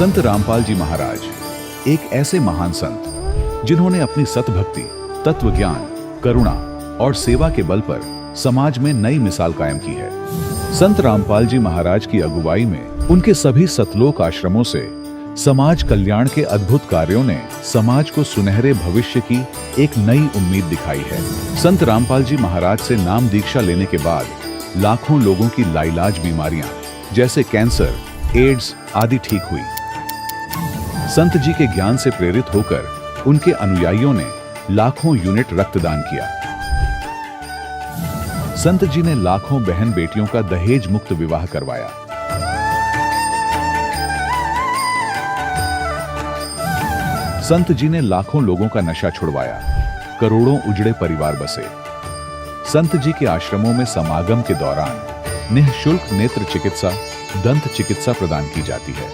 संत रामपाल जी महाराज एक ऐसे महान संत जिन्होंने अपनी सतभक्ति, तत्व ज्ञान, करुणा और सेवा के बल पर समाज में नई मिसाल कायम की है। संत रामपाल जी महाराज की अगुवाई में उनके सभी सतलोक आश्रमों से समाज कल्याण के अद्भुत कार्यों ने समाज को सुनहरे भविष्य की एक नई उम्मीद दिखाई है। संत रामपाल जी महाराज से नाम दीक्षा लेने के बाद लाखों लोगों की लाइलाज बीमारियां जैसे कैंसर, एड्स आदि ठीक हुई। संत जी के ज्ञान से प्रेरित होकर उनके अनुयायियों ने लाखों यूनिट रक्तदान किया। संत जी ने लाखों बहन बेटियों का दहेज मुक्त विवाह करवाया। संत जी ने लाखों लोगों का नशा छुड़वाया, करोड़ों उजड़े परिवार बसे। संत जी के आश्रमों में समागम के दौरान निःशुल्क नेत्र चिकित्सा, दंत चिकित्सा प्रदान की जाती है।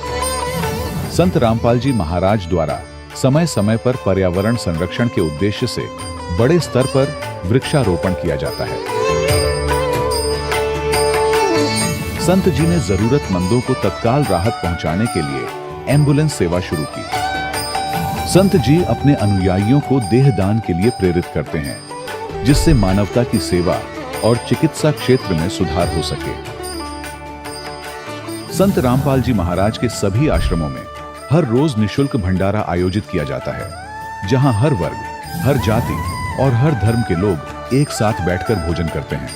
संत रामपाल जी महाराज द्वारा समय समय पर पर्यावरण संरक्षण के उद्देश्य से बड़े स्तर पर वृक्षारोपण किया जाता है। संत जी ने जरूरतमंदों को तत्काल राहत पहुंचाने के लिए एम्बुलेंस सेवा शुरू की। संत जी अपने अनुयायियों को देहदान के लिए प्रेरित करते हैं, जिससे मानवता की सेवा और चिकित्सा क्षेत्र में सुधार हो सके। संत रामपाल जी महाराज के सभी आश्रमों में हर रोज निःशुल्क भंडारा आयोजित किया जाता है, जहां हर वर्ग, हर जाति और हर धर्म के लोग एक साथ बैठकर भोजन करते हैं।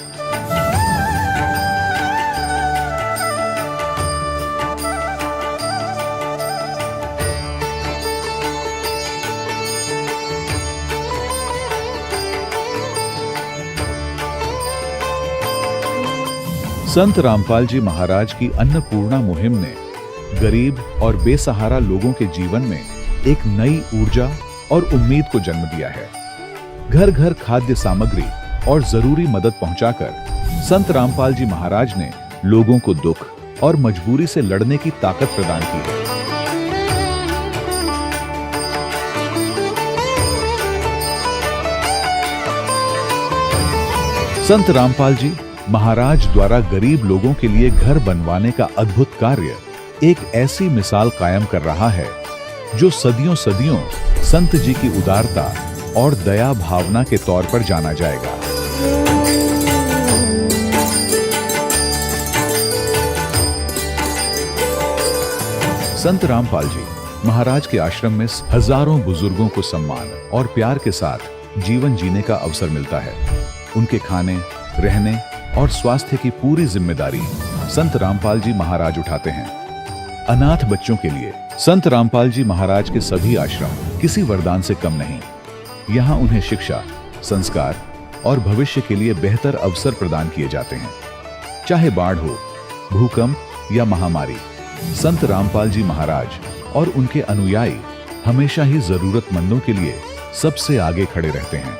संत रामपाल जी महाराज की अन्नपूर्णा मुहिम ने गरीब और बेसहारा लोगों के जीवन में एक नई ऊर्जा और उम्मीद को जन्म दिया है। घर घर खाद्य सामग्री और जरूरी मदद पहुंचाकर संत रामपाल जी महाराज ने लोगों को दुख और मजबूरी से लड़ने की ताकत प्रदान की है। संत रामपाल जी महाराज द्वारा गरीब लोगों के लिए घर बनवाने का अद्भुत कार्य एक ऐसी मिसाल कायम कर रहा है जो सदियों सदियों संत जी की उदारता और दया भावना के तौर पर जाना जाएगा। संत रामपाल जी महाराज के आश्रम में हजारों बुजुर्गों को सम्मान और प्यार के साथ जीवन जीने का अवसर मिलता है। उनके खाने, रहने और स्वास्थ्य की पूरी जिम्मेदारी संत रामपाल जी महाराज उठाते हैं। अनाथ बच्चों के लिए संत रामपाल जी महाराज के सभी आश्रम किसी वरदान से कम नहीं। यहाँ उन्हें शिक्षा, संस्कार और भविष्य के लिए बेहतर अवसर प्रदान किए जाते हैं। चाहे बाढ़ हो, भूकंप या महामारी, संत रामपाल जी महाराज और उनके अनुयायी हमेशा ही जरूरतमंदों के लिए सबसे आगे खड़े रहते हैं।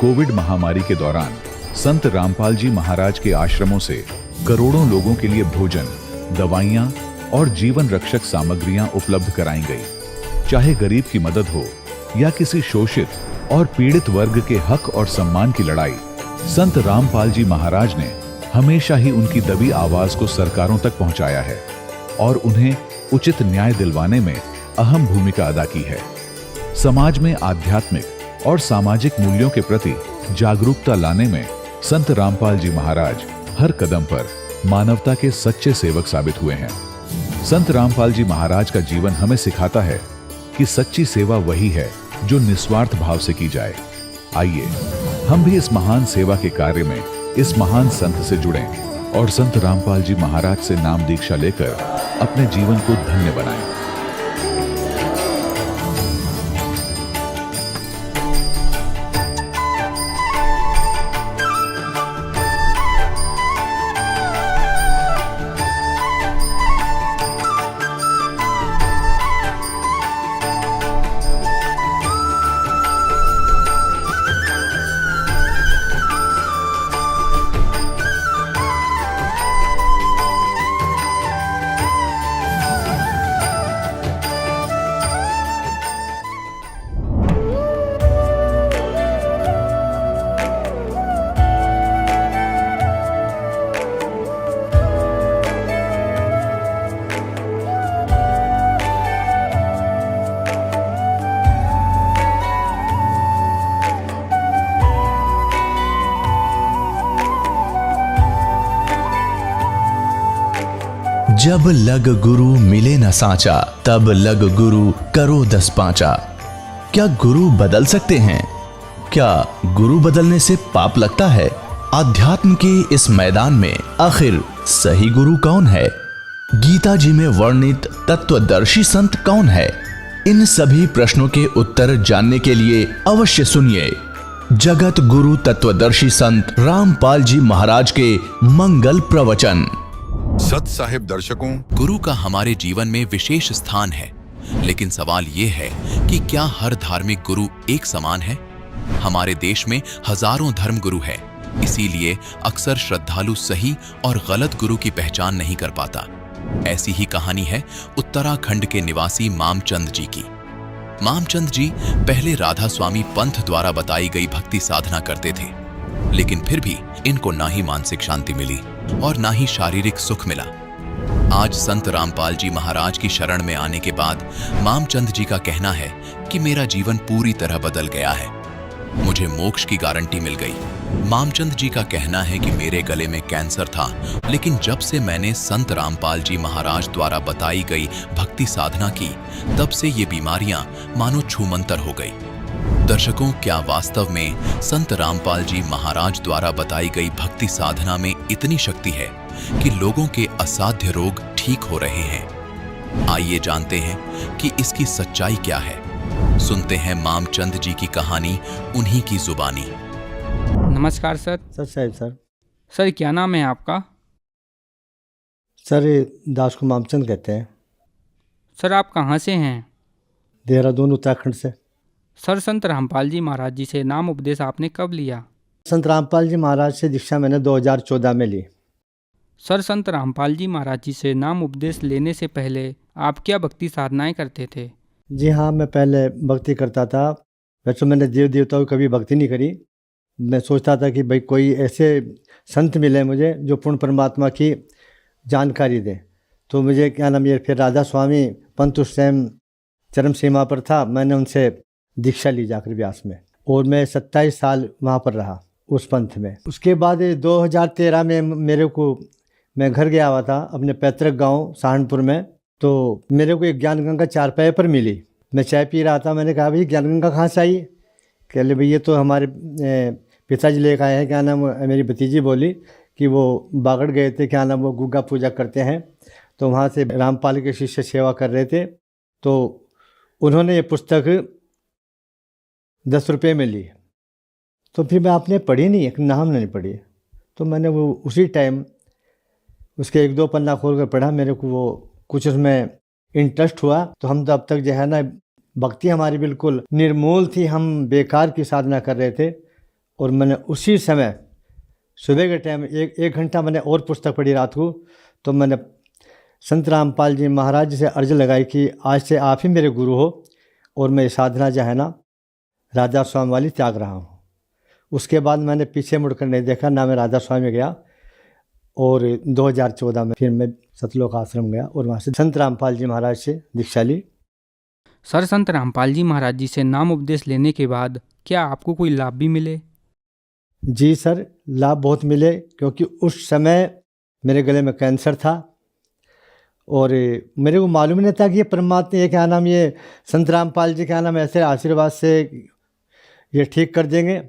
कोविड महामारी के दौरान संत रामपाल जी महाराज के आश्रमों से करोड़ों लोगों के लिए भोजन, दवाइयां और जीवन रक्षक सामग्रियां उपलब्ध कराई गई। चाहे गरीब की मदद हो या किसी शोषित और पीड़ित वर्ग के हक और सम्मान की लड़ाई, संत रामपाल जी महाराज ने हमेशा ही उनकी दबी आवाज को सरकारों तक पहुंचाया है और उन्हें उचित न्याय दिलवाने में अहम भूमिका अदा की है। समाज में आध्यात्मिक और सामाजिक मूल्यों के प्रति जागरूकता लाने में संत रामपाल जी महाराज हर कदम पर मानवता के सच्चे सेवक साबित हुए हैं। संत रामपाल जी महाराज का जीवन हमें सिखाता है कि सच्ची सेवा वही है जो निस्वार्थ भाव से की जाए। आइए हम भी इस महान सेवा के कार्य में इस महान संत से जुड़ें और संत रामपाल जी महाराज से नाम दीक्षा लेकर अपने जीवन को धन्य बनाएं। जब लग गुरु मिले न साचा, तब लग गुरु करो 10 पांचा। क्या गुरु बदल सकते हैं? क्या गुरु बदलने से पाप लगता है? अध्यात्म के इस मैदान में आखिर सही गुरु कौन है? गीता जी में वर्णित तत्वदर्शी संत कौन है? इन सभी प्रश्नों के उत्तर जानने के लिए अवश्य सुनिए जगत गुरु तत्वदर्शी संत रामपाल जी महाराज के मंगल प्रवचन। सत साहिब दर्शकों, गुरु का हमारे जीवन में विशेष स्थान है, लेकिन सवाल ये है कि क्या हर धार्मिक गुरु एक समान है? हमारे देश में हजारों धर्म गुरु है, इसीलिए अक्सर श्रद्धालु सही और गलत गुरु की पहचान नहीं कर पाता। ऐसी ही कहानी है उत्तराखंड के निवासी मामचंद जी की। मामचंद जी पहले राधा स्वामी पंथ द्वारा बताई गई भक्ति साधना करते थे, लेकिन फिर भी इनको ना ही मानसिक शांति मिली और ना ही शारीरिक सुख मिला। आज संत रामपाल जी महाराज की शरण में आने के बाद मामचंद जी का कहना है कि मेरा जीवन पूरी तरह बदल गया है, मुझे मोक्ष की गारंटी मिल गई। मामचंद जी का कहना है कि मेरे गले में कैंसर था, लेकिन जब से मैंने संत रामपाल जी महाराज द्वारा बताई गई भक्ति साधना की, तब से ये बीमारियां मानो छूमंतर हो गई। दर्शकों, क्या वास्तव में संत रामपाल जी महाराज द्वारा बताई गई भक्ति साधना में इतनी शक्ति है कि लोगों के असाध्य रोग ठीक हो रहे हैं? आइए जानते हैं कि इसकी सच्चाई क्या है। सुनते हैं मामचंद जी की कहानी उन्हीं की जुबानी। नमस्कार सर। साहिब सर। सर क्या नाम है आपका? सर दास को मामचंद कहते हैं। सर आप कहाँ से हैं? देहरादून उत्तराखंड से। सर संत रामपाल जी महाराज जी से नाम उपदेश आपने कब लिया? संत रामपाल जी महाराज से दीक्षा मैंने 2014 में ली। सर संत रामपाल जी महाराज जी से नाम उपदेश लेने से पहले आप क्या भक्ति साधनाएं करते थे? जी हाँ, मैं पहले भक्ति करता था। वैसे मैंने देव देवताओं की कभी भक्ति नहीं करी। मैं सोचता था कि भाई कोई ऐसे संत मिले मुझे जो पूर्ण परमात्मा की जानकारी दें। तो मुझे क्या नाम, ये फिर राधा स्वामी पंत उस टाइम चरम सीमा पर था, मैंने उनसे दीक्षा ली जाकर व्यास में, और मैं 27 साल वहाँ पर रहा उस पंथ में। उसके बाद 2013 में मैं घर गया हुआ था अपने पैतृक गांव सहारनपुर में। तो मेरे को एक ज्ञान गंगा चारपाई पर मिली। मैं चाय पी रहा था, मैंने कहा भाई ज्ञान गंगा कहाँ से आई? कह ले भाई ये तो हमारे पिताजी लेकर आए हैं। क्या नाम, मेरी भतीजी बोली कि वो बागड़ गए थे, क्या नाम, वो गुग्गा पूजा करते हैं, तो वहाँ से रामपाल के शिष्य सेवा कर रहे थे, तो उन्होंने ये पुस्तक 10 रुपये में ली। तो फिर मैं आपने पढ़ी नहीं, एक नाम नहीं पढ़ी, तो मैंने वो उसी टाइम उसके 1-2 पन्ना खोल कर पढ़ा। मेरे को वो कुछ उसमें इंटरेस्ट हुआ। तो हम तो अब तक जो है ना, भक्ति हमारी बिल्कुल निर्मूल थी, हम बेकार की साधना कर रहे थे। और मैंने उसी समय सुबह के टाइम एक घंटा मैंने और पुस्तक पढ़ी रात को। तो मैंने संत रामपाल जी महाराज से अर्ज लगाई कि आज से आप ही मेरे गुरु हो, और मैं साधना जो है ना राधा स्वामी वाली त्याग रहा हूँ। उसके बाद मैंने पीछे मुड़कर नहीं देखा, ना मैं राधा स्वामी में गया। और 2014 में फिर मैं सतलोक आश्रम गया और वहाँ से संत रामपाल जी महाराज से दीक्षा ली। सर संत रामपाल जी महाराज जी से नाम उपदेश लेने के बाद क्या आपको कोई लाभ भी मिले? जी सर, लाभ बहुत मिले, क्योंकि उस समय मेरे गले में कैंसर था और मेरे को मालूम नहीं था कि ये परमात्मा, ये क्या नाम, ये संत रामपाल जी क्या नाम ऐसे आशीर्वाद से ये ठीक कर देंगे।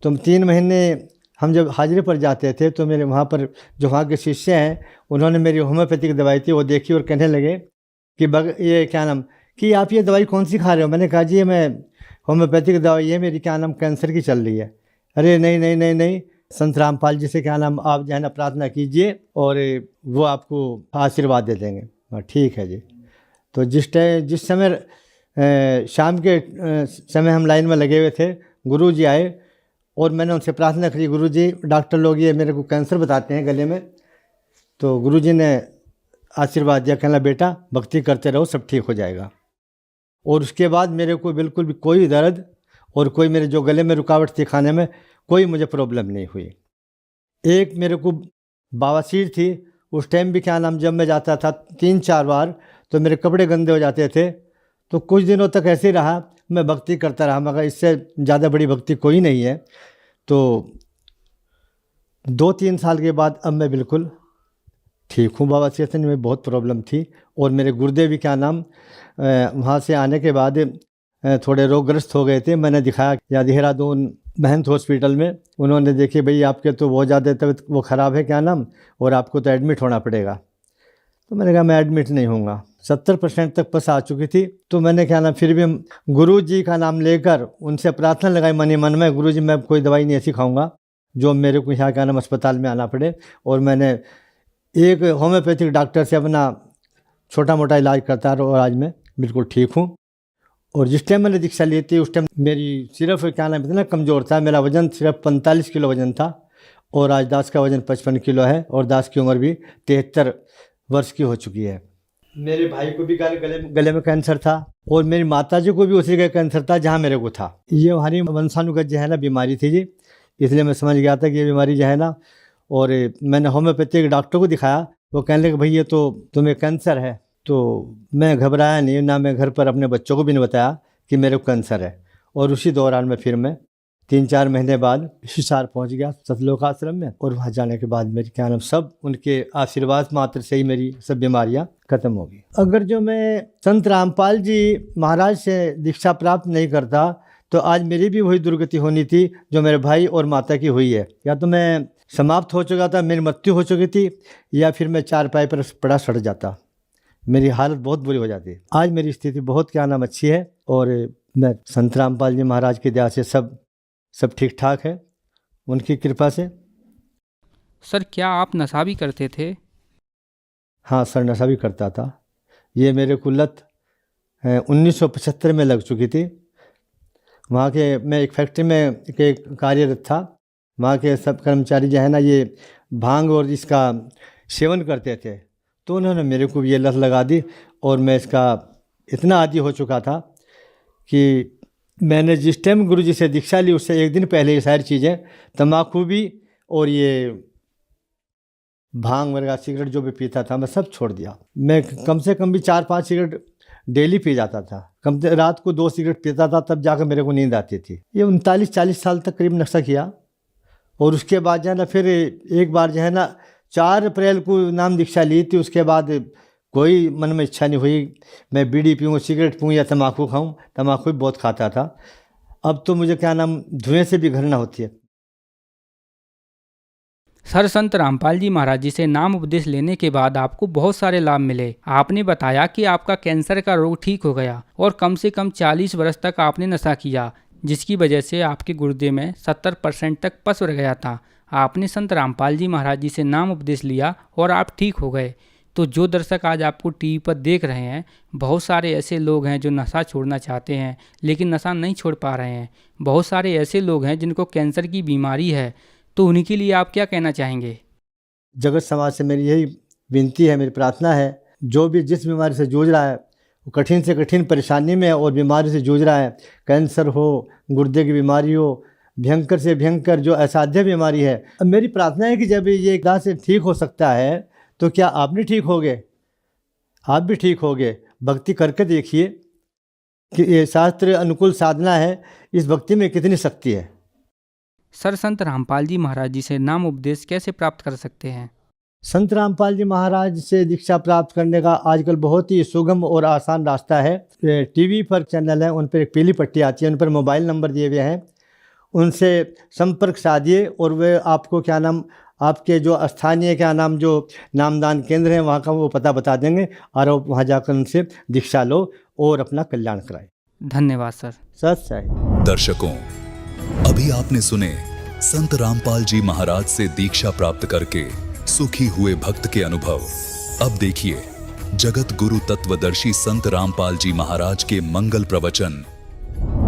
तो 3 महीने हम जब हाजिरी पर जाते थे तो मेरे वहाँ पर जो वहाँ के शिष्य हैं, उन्होंने मेरी होम्योपैथिक दवाई थी वो देखी और कहने लगे कि ये क्या नाम, कि आप ये दवाई कौन सी खा रहे हो? मैंने कहा जी ये मैं होम्योपैथिक दवाई है मेरी, क्या नाम, कैंसर की चल रही है। अरे नहीं नहीं नहीं नहीं, संत रामपाल जी से क्या नाम आप जो है ना प्रार्थना कीजिए और वो आपको आशीर्वाद दे देंगे। ठीक है जी। तो जिस समय शाम के समय हम लाइन में लगे हुए थे, गुरु जी आए और मैंने उनसे प्रार्थना करी, गुरु जी डॉक्टर लोग ये मेरे को कैंसर बताते हैं गले में। तो गुरु जी ने आशीर्वाद दिया, कहना बेटा भक्ति करते रहो, सब ठीक हो जाएगा। और उसके बाद मेरे को बिल्कुल भी कोई दर्द और कोई मेरे जो गले में रुकावट थी खाने में, कोई मुझे प्रॉब्लम नहीं हुई। एक मेरे को बवासीर थी, उस टाइम भी क्या नाम, जब मैं जाता था 3-4 बार तो मेरे कपड़े गंदे हो जाते थे। तो कुछ दिनों तक ऐसे ही रहा, मैं भक्ति करता रहा, मगर इससे ज़्यादा बड़ी भक्ति कोई नहीं है। तो 2-3 साल के बाद अब मैं बिल्कुल ठीक हूँ बाबा चेतन में बहुत प्रॉब्लम थी। और मेरे गुर्दे भी क्या नाम वहाँ से आने के बाद थोड़े रोगग्रस्त हो गए थे। मैंने दिखाया या देहरादून महंत हॉस्पिटल में, उन्होंने देखे भाई आपके तो बहुत ज़्यादा तबीयत वो ख़राब है क्या नाम, और आपको तो एडमिट होना पड़ेगा। तो मैंने कहा मैं एडमिट नहीं होऊंगा। 70% तक पस आ चुकी थी। तो मैंने क्या नाम फिर भी गुरु जी का नाम लेकर उनसे प्रार्थना लगाई मन ही मन में, गुरु जी मैं कोई दवाई नहीं ऐसी खाऊंगा जो मेरे को यहाँ क्या नाम अस्पताल में आना पड़े। और मैंने एक होम्योपैथिक डॉक्टर से अपना छोटा मोटा इलाज करता रहा और आज मैं बिल्कुल ठीक हूँ। और जिस टाइम मैंने दीक्षा ली थी उस टाइम मेरी सिर्फ क्या नाम इतना कमज़ोर था, मेरा वज़न सिर्फ 45 किलो वज़न था। और आज दास का वज़न 55 किलो है और दास की उम्र भी 73 वर्ष की हो चुकी है। मेरे भाई को भी गले में कैंसर था और मेरी माताजी को भी उसी का कैंसर था जहाँ मेरे को था। ये हमारी वंशानुगत जो है ना बीमारी थी जी, इसलिए मैं समझ गया था कि ये बीमारी जो है ना। और मैंने होम्योपैथिक डॉक्टर को दिखाया, वो कहने लगे भाई ये तो तुम्हें कैंसर है। तो मैं घबराया नहीं, ना मैं घर पर अपने बच्चों को भी नहीं बताया कि मेरे को कैंसर है। और उसी दौरान में फिर मैं 3-4 महीने बाद हिसार पहुंच गया सतलोक आश्रम में। और वहाँ जाने के बाद मेरी क्या नाम सब उनके आशीर्वाद मात्र से ही मेरी सब बीमारियाँ खत्म हो गई। अगर जो मैं संत रामपाल जी महाराज से दीक्षा प्राप्त नहीं करता तो आज मेरी भी वही दुर्गति होनी थी जो मेरे भाई और माता की हुई है। या तो मैं समाप्त हो चुका था, मेरी मृत्यु हो चुकी थी, या फिर मैं चारपाई पर पड़ा सड़ जाता, मेरी हालत बहुत बुरी हो जाती। आज मेरी स्थिति बहुत क्या नाम अच्छी है और मैं संत रामपाल जी महाराज की दया से सब ठीक ठाक है, उनकी कृपा से। सर क्या आप नशा भी करते थे? हाँ सर, नशा भी करता था। ये मेरे को लत 1975 में लग चुकी थी। वहाँ के मैं एक फैक्ट्री में के कार्यरत था। वहाँ के सब कर्मचारी जो है ना ये भांग और इसका सेवन करते थे, तो उन्होंने मेरे को ये लत लगा दी। और मैं इसका इतना आदी हो चुका था कि मैंने जिस टाइम गुरु जी से दीक्षा ली उससे एक दिन पहले ये सारी चीज़ें, तम्बाकू भी और ये भांग वगैरह सिगरेट जो भी पीता था मैं सब छोड़ दिया। मैं कम से कम भी 4-5 सिगरेट डेली पी जाता था। कम से रात को 2 सिगरेट पीता था, तब जाकर मेरे को नींद आती थी। ये 39-40 साल तक करीब नशा किया। और उसके बाद जो है ना फिर एक बार जो है ना 4 अप्रैल को नाम दीक्षा ली थी। उसके बाद कोई मन में इच्छा नहीं हुई मैं बीड़ी पीऊँ, सिगरेट पीऊँ या तम्बाकू खाऊँ। तम्बाकू भी बहुत खाता था। अब तो मुझे क्या नाम धुएं से भी घृणा होती है। सर संत रामपाल जी महाराज जी से नाम उपदेश लेने के बाद आपको बहुत सारे लाभ मिले। आपने बताया कि आपका कैंसर का रोग ठीक हो गया और कम से कम 40 वर्ष तक आपने नशा किया, जिसकी वजह से आपके गुर्दे में 70% तक पस रह गया था। आपने संत रामपाल जी महाराज जी से नाम उपदेश लिया और आप ठीक हो गए। तो जो दर्शक आज आपको टीवी पर देख रहे हैं, बहुत सारे ऐसे लोग हैं जो नशा छोड़ना चाहते हैं लेकिन नशा नहीं छोड़ पा रहे हैं। बहुत सारे ऐसे लोग हैं जिनको कैंसर की बीमारी है, तो उन्हीं के लिए आप क्या कहना चाहेंगे? जगत समाज से मेरी यही विनती है, मेरी प्रार्थना है, जो भी जिस बीमारी से जूझ रहा है, वो कठिन से कठिन परेशानी में और बीमारी से जूझ रहा है, कैंसर हो, गुर्दे की बीमारी हो, भयंकर से भयंकर जो असाध्य बीमारी है, अब मेरी प्रार्थना है कि जब ये एकदम से ठीक हो सकता है तो क्या आप भी ठीक होगे? आप भी ठीक होगे। भक्ति करके देखिए कि ये शास्त्र अनुकूल साधना है, इस भक्ति में कितनी शक्ति है। सर संत रामपाल जी महाराज जी से नाम उपदेश कैसे प्राप्त कर सकते हैं? संत रामपाल जी महाराज से दीक्षा प्राप्त करने का आजकल बहुत ही सुगम और आसान रास्ता है। टीवी पर चैनल है, उन पर एक पीली पट्टी आती है, उन पर मोबाइल नंबर दिए हुए हैं, उनसे संपर्क साधिए और वे आपको क्या नाम आपके जो स्थानीय क्या नाम जो नामदान केंद्र हैं वहाँ का वो पता बता देंगे और आप वहाँ जाकर उनसे दीक्षा लो और अपना कल्याण कराए। धन्यवाद सर। सच है। दर्शकों, अभी आपने सुने संत रामपाल जी महाराज से दीक्षा प्राप्त करके सुखी हुए भक्त के अनुभव। अब देखिए जगत गुरु तत्वदर्शी संत रामपाल जी महाराज के मंगल प्रवचन।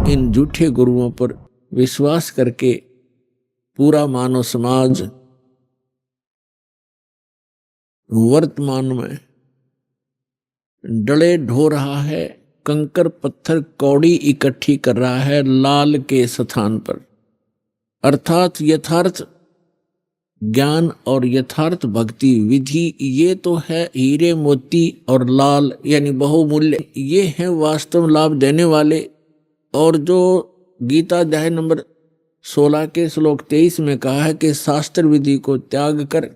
इन झूठे गुरुओं पर विश्वास करके पूरा मानव समाज वर्तमान में डले ढो रहा है, कंकर पत्थर कौड़ी इकट्ठी कर रहा है लाल के स्थान पर। अर्थात यथार्थ ज्ञान और यथार्थ भक्ति विधि ये तो है हीरे मोती और लाल यानी बहुमूल्य, ये हैं वास्तव लाभ देने वाले। और जो गीता अध्याय नंबर 16 के श्लोक 23 में कहा है कि शास्त्र विधि को त्याग कर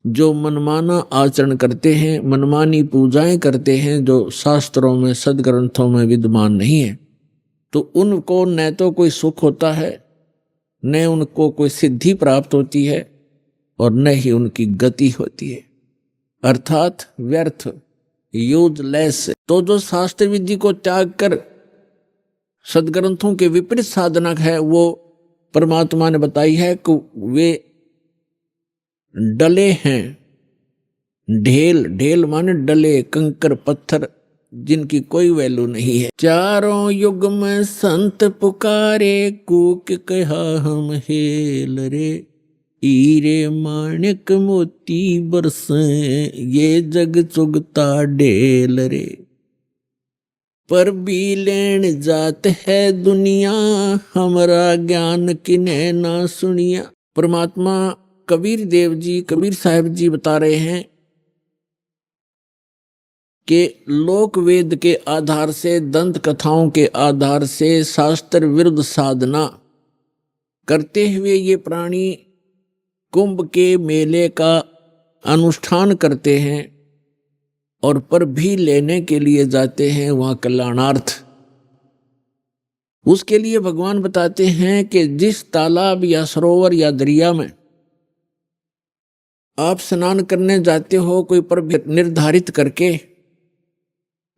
जो मनमाना आचरण करते हैं, मनमानी पूजाएं करते हैं, जो शास्त्रों में सदग्रंथों में विद्यमान नहीं है, तो उनको न तो कोई सुख होता है, न उनको कोई सिद्धि प्राप्त होती है, और न ही उनकी गति होती है, अर्थात व्यर्थ, यूजलेस। तो जो शास्त्र विधि को त्याग कर सदग्रंथों के विपरीत साधना है, वो परमात्मा ने बताई है कि वे डले हैं। ढेल, ढेल माने डले, कंकर पत्थर, जिनकी कोई वैल्यू नहीं है। चारों युग में संत पुकारे, कूक कहा हम हेल रे, हीरे माणिक मोती बरसे, ये जग चुगता ढेल रे। पर भी लेन जात है दुनिया, हमारा ज्ञान किने ना सुनिया। परमात्मा कबीर देव जी, कबीर साहब जी बता रहे हैं कि लोक वेद के आधार से, दंत कथाओं के आधार से शास्त्र विरुद्ध साधना करते हुए ये प्राणी कुंभ के मेले का अनुष्ठान करते हैं और पर भी लेने के लिए जाते हैं वहां कल्याणार्थ। उसके लिए भगवान बताते हैं कि जिस तालाब या सरोवर या दरिया में आप स्नान करने जाते हो, कोई पर निर्धारित करके,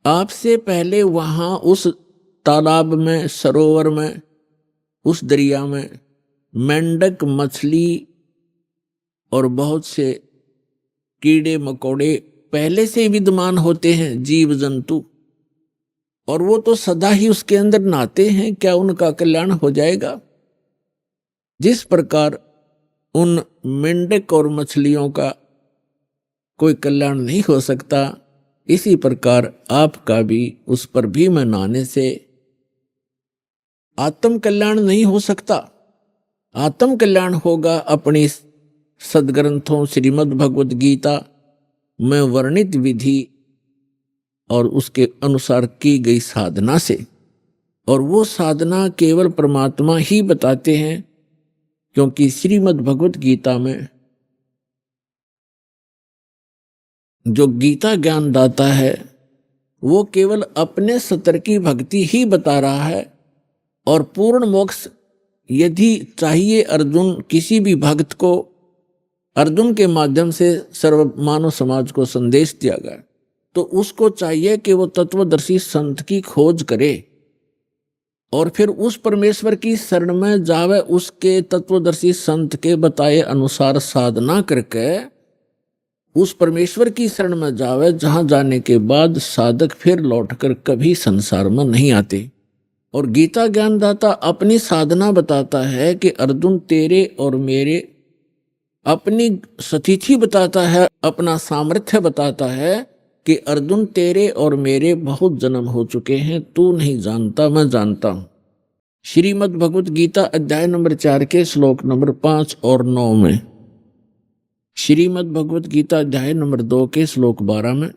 आपसे पहले वहां उस तालाब में, सरोवर में, उस दरिया में मेंढक, मछली और बहुत से कीड़े मकोड़े पहले से विद्यमान होते हैं, जीव जंतु, और वो तो सदा ही उसके अंदर नहाते हैं, क्या उनका कल्याण हो जाएगा? जिस प्रकार उन मेंढक और मछलियों का कोई कल्याण नहीं हो सकता, इसी प्रकार आपका भी उस पर भी में नहाने से आत्म कल्याण नहीं हो सकता। आत्म कल्याण होगा अपनी सदग्रंथों श्रीमद् भगवद गीता में वर्णित विधि और उसके अनुसार की गई साधना से। और वो साधना केवल परमात्मा ही बताते हैं, क्योंकि श्रीमद् भगवद गीता में जो गीता ज्ञान दाता है वो केवल अपने सतर की भक्ति ही बता रहा है। और पूर्ण मोक्ष यदि चाहिए अर्जुन, किसी भी भक्त को अर्जुन के माध्यम से सर्व मानव समाज को संदेश दिया गया, तो उसको चाहिए कि वो तत्वदर्शी संत की खोज करे और फिर उस परमेश्वर की शरण में जावे, उसके तत्वदर्शी संत के बताए अनुसार साधना करके उस परमेश्वर की शरण में जावे, जहां जाने के बाद साधक फिर लौटकर कभी संसार में नहीं आते। और गीता ज्ञानदाता अपनी साधना बताता है कि अर्जुन तेरे और मेरे, अपनी स्थिति बताता है, अपना सामर्थ्य बताता है कि अर्जुन तेरे और मेरे बहुत जन्म हो चुके हैं, तू नहीं जानता, मैं जानता हूं। श्रीमद् भगवद गीता अध्याय नंबर 4 के श्लोक नंबर 5 और 9 में, श्रीमद् भगवद गीता अध्याय नंबर 2 के श्लोक 12 में,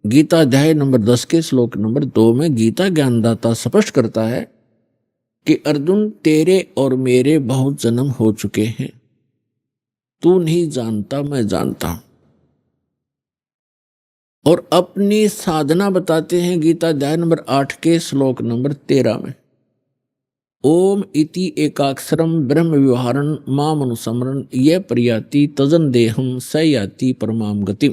गीता अध्याय नंबर 10 के श्लोक नंबर 2 में गीता ज्ञानदाता स्पष्ट करता है कि अर्जुन तेरे और मेरे बहुत जन्म हो चुके हैं, तू नहीं जानता, मैं जानता हूं। और अपनी साधना बताते हैं गीता अध्याय नंबर 8 के श्लोक नंबर 13 में, ओम इति एकाक्षरम ब्रह्म व्यवहारन माम अनुसमरन ये प्रयाति तजन देहम स याति परमाम गतिम।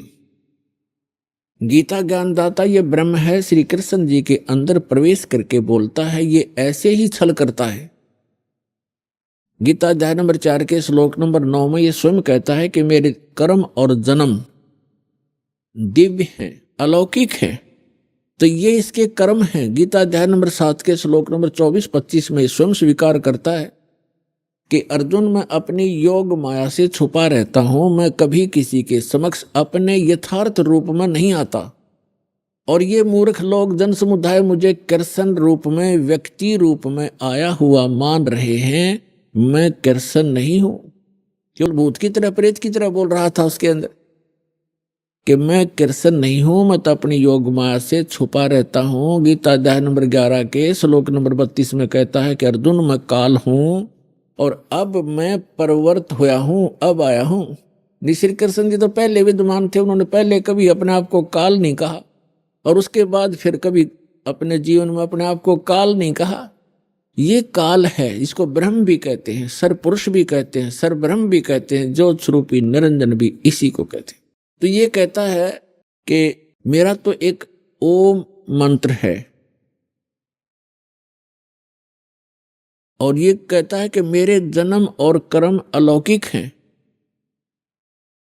गीता ज्ञानदाता ये ब्रह्म है, श्री कृष्ण जी के अंदर प्रवेश करके बोलता है, ये ऐसे ही छल करता है। गीता अध्याय नंबर 4 के श्लोक नंबर 9 में ये स्वयं कहता है कि मेरे कर्म और जन्म दिव्य हैं, अलौकिक हैं, तो ये इसके कर्म हैं। गीता अध्याय नंबर 7 के श्लोक नंबर 24-25 में स्वयं स्वीकार करता है कि अर्जुन मैं अपनी योग माया से छुपा रहता हूं, मैं कभी किसी के समक्ष अपने यथार्थ रूप में नहीं आता। और ये मूर्ख लोग जन समुदाय मुझे कृष्ण रूप में, व्यक्ति रूप में आया हुआ मान रहे हैं, मैं कृष्ण नहीं हूं। केवल भूत की तरह, प्रेत की तरह बोल रहा था उसके अंदर कि मैं कृष्ण नहीं हूं, मैं तो अपनी योग माया से छुपा रहता हूं। गीता अध्याय नंबर 11 के श्लोक नंबर 32 में कहता है कि अर्जुन मैं काल हूं और अब मैं परवर्त होया हूं, अब आया हूं। श्री कृष्ण जी तो पहले विद्वान थे, उन्होंने पहले कभी अपने आप को काल नहीं कहा और उसके बाद फिर कभी अपने जीवन में अपने आप को काल नहीं कहा। ये काल है, इसको ब्रह्म भी कहते हैं, सरपुरुष भी कहते हैं, सरब्रह्म भी कहते हैं, ज्योत स्वरूपी निरंजन भी इसी को कहते हैं। तो ये कहता है कि मेरा तो एक ओम मंत्र है और ये कहता है कि मेरे जन्म और कर्म अलौकिक हैं।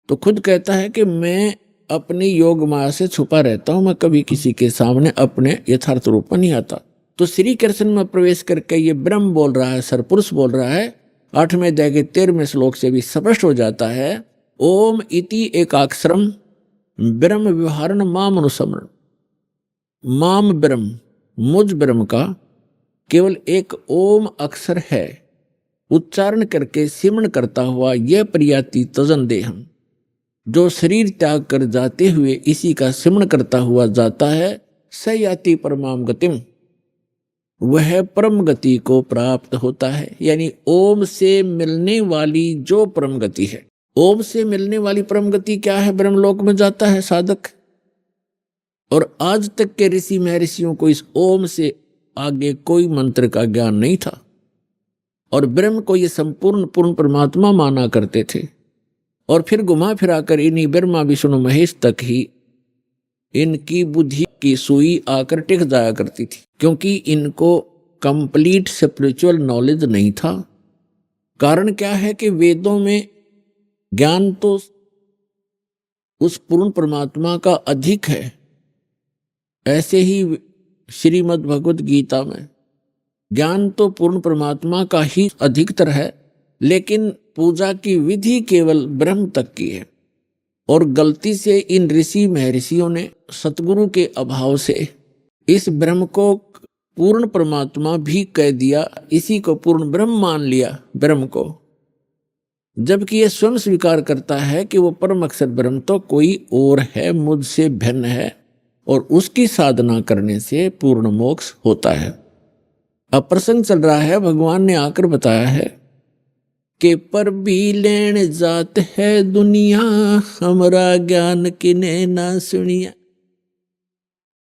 तो खुद कहता है कि मैं अपनी योग माया से छुपा रहता हूं, मैं कभी किसी के सामने अपने यथार्थ रूप में नहीं आता। तो श्री कृष्ण में प्रवेश करके ये ब्रह्म बोल रहा है, सरपुरुष बोल रहा है। 8वें अध्याय के 13वें श्लोक से भी स्पष्ट हो जाता है, ओम इति एकाक्षरम ब्रह्म व्यवहारण माम अनुसमरण। माम ब्रह्म, मुझ ब्रह्म का केवल एक ओम अक्षर है, उच्चारण करके सिमरण करता हुआ यह प्रयाति तजन देहम, जो शरीर त्याग कर जाते हुए इसी का सिमरण करता हुआ जाता है, स याति परमाम गतिम, वह परम गति को प्राप्त होता है। यानी ओम से मिलने वाली जो परम गति है, ओम से मिलने वाली परम गति क्या है? ब्रह्मलोक में जाता है साधक। और आज तक के ऋषि महर्षियों को इस ओम से आगे कोई मंत्र का ज्ञान नहीं था और ब्रह्म को ये संपूर्ण पूर्ण परमात्मा माना करते थे। और फिर घुमा फिराकर इन्हीं ब्रह्मा विष्णु महेश तक ही इनकी बुद्धि की सुई आकर टिक जाया करती थी, क्योंकि इनको कंप्लीट स्पिरिचुअल नॉलेज नहीं था। कारण क्या है कि वेदों में ज्ञान तो उस पूर्ण परमात्मा का अधिक है, ऐसे ही श्रीमद् भगवद गीता में ज्ञान तो पूर्ण परमात्मा का ही अधिकतर है, लेकिन पूजा की विधि केवल ब्रह्म तक की है। और गलती से इन ऋषि महर्षियों ने सतगुरु के अभाव से इस ब्रह्म को पूर्ण परमात्मा भी कह दिया, इसी को पूर्ण ब्रह्म मान लिया ब्रह्म को, जबकि यह स्वयं स्वीकार करता है कि वो परम अक्षर ब्रह्म तो कोई और है, मुझसे भिन्न है और उसकी साधना करने से पूर्ण मोक्ष होता है। अब प्रसंग चल रहा है, भगवान ने आकर बताया है कि पर भी लेन जात है दुनिया, हमरा ज्ञान किने ना सुनिया।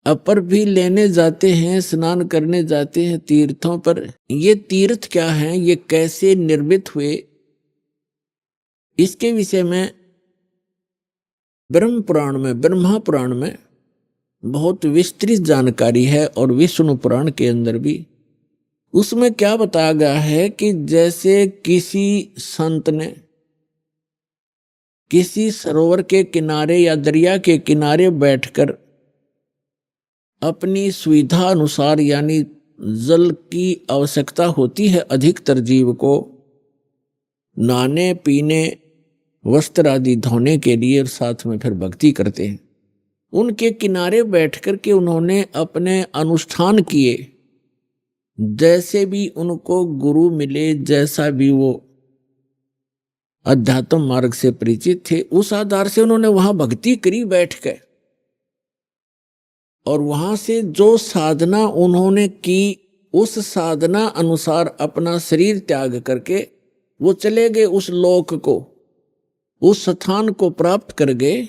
अब पर भी लेने जाते हैं, स्नान करने जाते हैं तीर्थों पर। ये तीर्थ क्या हैं, ये कैसे निर्मित हुए, इसके विषय में ब्रह्म पुराण में, ब्रह्मा पुराण में बहुत विस्तृत जानकारी है और विष्णु पुराण के अंदर भी। उसमें क्या बताया गया है कि जैसे किसी संत ने किसी सरोवर के किनारे या दरिया के किनारे बैठकर अपनी सुविधा अनुसार, यानी जल की आवश्यकता होती है अधिकतर जीव को नहाने पीने वस्त्र आदि धोने के लिए, और साथ में फिर भक्ति करते हैं, उनके किनारे बैठकर के उन्होंने अपने अनुष्ठान किए, जैसे भी उनको गुरु मिले, जैसा भी वो अध्यात्म मार्ग से परिचित थे, उस आधार से उन्होंने वहां भक्ति करी बैठ के। और वहां से जो साधना उन्होंने की, उस साधना अनुसार अपना शरीर त्याग करके वो चले गए उस लोक को, उस स्थान को प्राप्त कर गए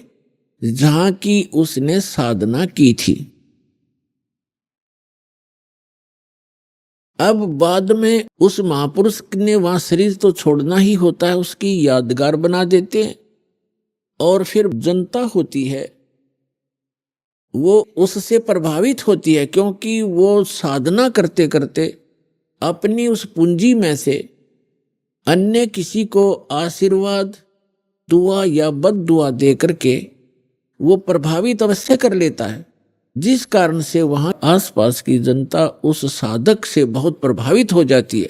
जहां की उसने साधना की थी। अब बाद में उस महापुरुष ने वहां शरीर तो छोड़ना ही होता है, उसकी यादगार बना देते हैं। और फिर जनता होती है वो उससे प्रभावित होती है, क्योंकि वो साधना करते करते अपनी उस पूंजी में से अन्य किसी को आशीर्वाद दुआ या बद दुआ दे करके वो प्रभावित अवश्य कर लेता है, जिस कारण से वहां आसपास की जनता उस साधक से बहुत प्रभावित हो जाती है।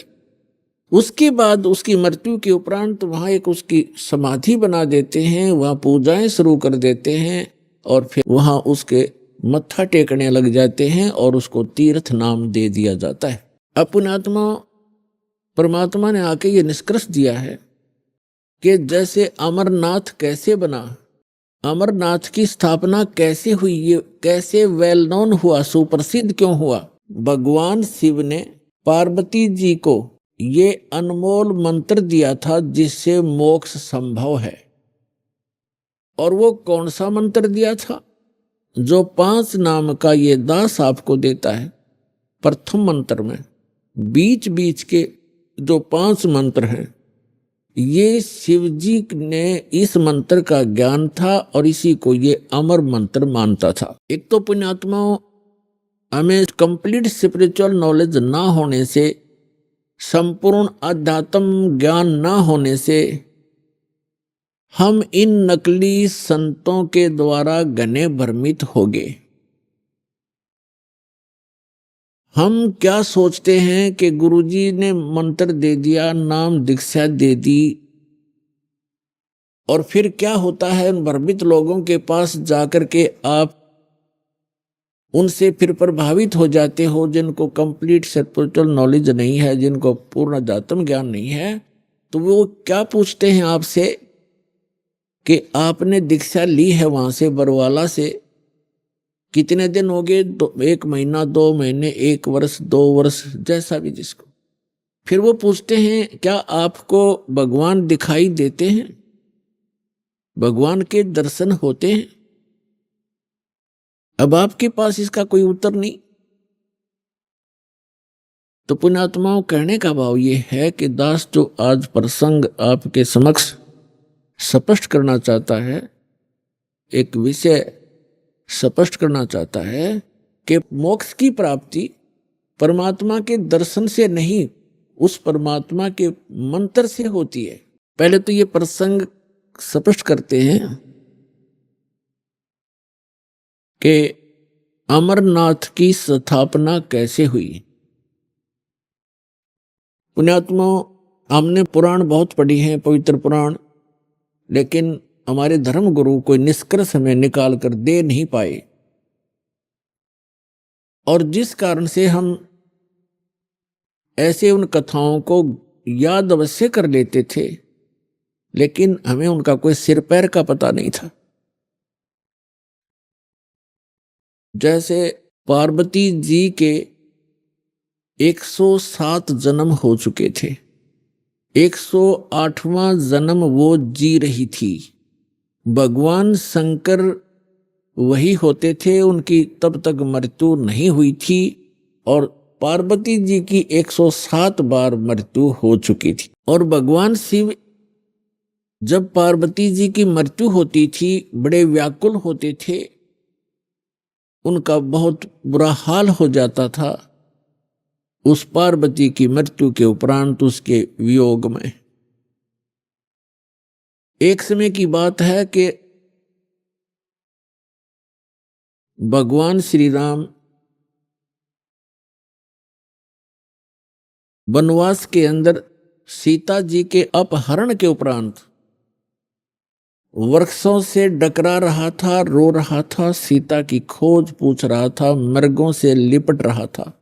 उसके बाद उसकी मृत्यु के उपरांत वहां एक उसकी समाधि बना देते हैं, वहां पूजाएं शुरू कर देते हैं और फिर वहां उसके मत्था टेकने लग जाते हैं और उसको तीर्थ नाम दे दिया जाता है। अपनात्मा परमात्मा ने आके ये निष्कर्ष दिया है कि जैसे अमरनाथ कैसे बना, अमरनाथ की स्थापना कैसे हुई, ये कैसे वेल नोन हुआ, सुप्रसिद्ध क्यों हुआ। भगवान शिव ने पार्वती जी को ये अनमोल मंत्र दिया था जिससे मोक्ष संभव है। और वो कौन सा मंत्र दिया था? जो 5 नाम का ये दास आपको देता है प्रथम मंत्र में। बीच बीच के जो 5 मंत्र हैं, ये शिव जी ने इस मंत्र का ज्ञान था और इसी को ये अमर मंत्र मानता था। एक तो पुण्यात्माओं, हमें कंप्लीट स्पिरिचुअल नॉलेज ना होने से, संपूर्ण अध्यात्म ज्ञान ना होने से, हम इन नकली संतों के द्वारा घने भ्रमित हो गए। हम क्या सोचते हैं कि गुरुजी ने मंत्र दे दिया, नाम दीक्षा दे दी, और फिर क्या होता है, उन भ्रमित लोगों के पास जाकर के आप उनसे फिर प्रभावित हो जाते हो, जिनको कंप्लीट स्पिरिचुअल नॉलेज नहीं है, जिनको पूर्ण अध्यात्म ज्ञान नहीं है। तो वो क्या पूछते हैं आपसे कि आपने दीक्षा ली है वहां से, बरवाला से, कितने दिन हो गए? 1 महीना, 2 महीने, 1 वर्ष, 2 वर्ष, जैसा भी जिसको। फिर वो पूछते हैं क्या आपको भगवान दिखाई देते हैं, भगवान के दर्शन होते हैं? अब आपके पास इसका कोई उत्तर नहीं। तो पुण्यात्माओं, कहने का भाव ये है कि दास जो आज प्रसंग आपके समक्ष स्पष्ट करना चाहता है, एक विषय स्पष्ट करना चाहता है कि मोक्ष की प्राप्ति परमात्मा के दर्शन से नहीं, उस परमात्मा के मंत्र से होती है। पहले तो ये प्रसंग स्पष्ट करते हैं कि अमरनाथ की स्थापना कैसे हुई। पुण्यात्माओं, हमने पुराण बहुत पढ़ी हैं, पवित्र पुराण, लेकिन हमारे धर्म गुरु कोई निष्कर्ष हमें निकाल कर दे नहीं पाए, और जिस कारण से हम ऐसे उन कथाओं को याद अवश्य कर लेते थे, लेकिन हमें उनका कोई सिर पैर का पता नहीं था। जैसे पार्वती जी के 107 जन्म हो चुके थे, 108वां जन्म वो जी रही थी। भगवान शंकर वही होते थे, उनकी तब तक मृत्यु नहीं हुई थी, और पार्वती जी की 107 बार मृत्यु हो चुकी थी। और भगवान शिव जब पार्वती जी की मृत्यु होती थी, बड़े व्याकुल होते थे, उनका बहुत बुरा हाल हो जाता था उस पार्वती की मृत्यु के उपरांत, उसके वियोग में। एक समय की बात है कि भगवान श्री राम वनवास के अंदर सीता जी के अपहरण के उपरांत वृक्षों से डकरा रहा था, रो रहा था, सीता की खोज पूछ रहा था, मृगों से लिपट रहा था।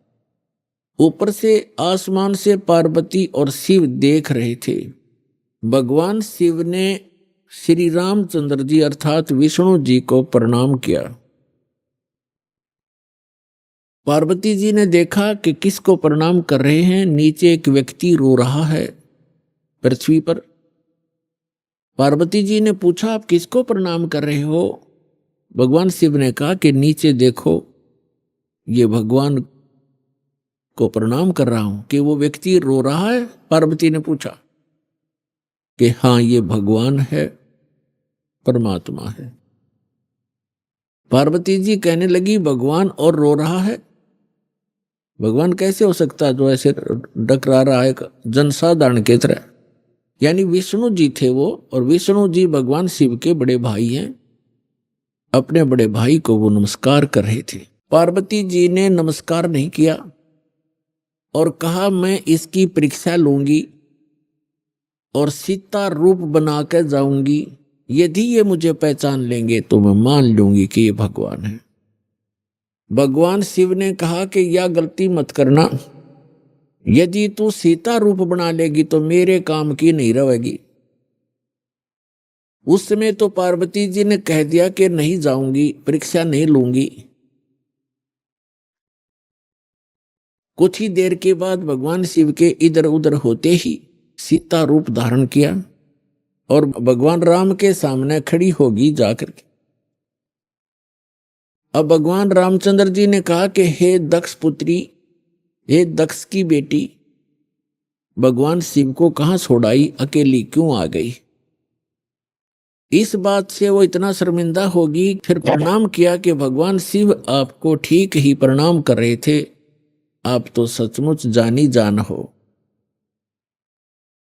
ऊपर से आसमान से पार्वती और शिव देख रहे थे। भगवान शिव ने श्री रामचंद्र जी अर्थात विष्णु जी को प्रणाम किया। पार्वती जी ने देखा कि किसको प्रणाम कर रहे हैं, नीचे एक व्यक्ति रो रहा है पृथ्वी पर। पार्वती जी ने पूछा आप किसको प्रणाम कर रहे हो? भगवान शिव ने कहा कि नीचे देखो, ये भगवान को प्रणाम कर रहा हूं। कि वो व्यक्ति रो रहा है? पार्वती ने पूछा कि हाँ, ये भगवान है, परमात्मा है। पार्वती जी कहने लगी भगवान और रो रहा है? भगवान कैसे हो सकता है जो ऐसे डकरा रहा है जनसाधारण की तरह? यानी विष्णु जी थे वो, और विष्णु जी भगवान शिव के बड़े भाई हैं। अपने बड़े भाई को वो नमस्कार कर रहे थे। पार्वती जी ने नमस्कार नहीं किया और कहा मैं इसकी परीक्षा लूंगी और सीता रूप बना कर जाऊंगी, यदि ये मुझे पहचान लेंगे तो मैं मान लूंगी कि ये भगवान है। भगवान शिव ने कहा कि यह गलती मत करना, यदि तू सीता रूप बना लेगी तो मेरे काम की नहीं रहेगी। उस समय तो पार्वती जी ने कह दिया कि नहीं जाऊंगी, परीक्षा नहीं लूंगी। कुछ ही देर के बाद भगवान शिव के इधर उधर होते ही सीता रूप धारण किया और भगवान राम के सामने खड़ी होगी जाकर के। अब भगवान रामचंद्र जी ने कहा कि हे दक्ष पुत्री, हे दक्ष की बेटी, भगवान शिव को कहां छोड़ाई, अकेली क्यों आ गई। इस बात से वो इतना शर्मिंदा होगी। फिर प्रणाम किया कि भगवान शिव आपको ठीक ही प्रणाम कर रहे थे, आप तो सचमुच जानी जान हो।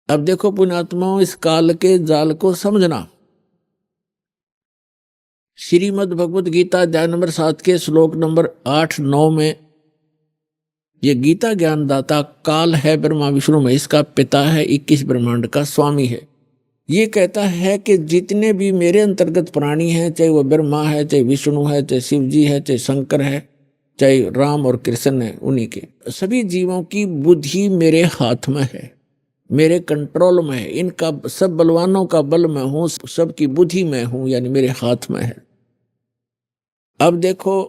अब देखो पुण्यात्माओं, इस काल के जाल को समझना। श्रीमद् भगवत गीता अध्याय नंबर 7 के श्लोक नंबर 8-9 में ये गीता ज्ञानदाता काल है, ब्रह्मा विष्णु महेश का पिता है, 21 ब्रह्मांड का स्वामी है। ये कहता है कि जितने भी मेरे अंतर्गत प्राणी हैं, चाहे वो ब्रह्मा है, चाहे विष्णु है, चाहे शिव जी है, चाहे शंकर है, चाहे राम और कृष्ण है, उन्हीं के सभी जीवों की बुद्धि मेरे हाथ में है, मेरे कंट्रोल में है। इनका सब बलवानों का बल मैं हूं, सबकी बुद्धि मैं हूं, यानी मेरे हाथ में है। अब देखो,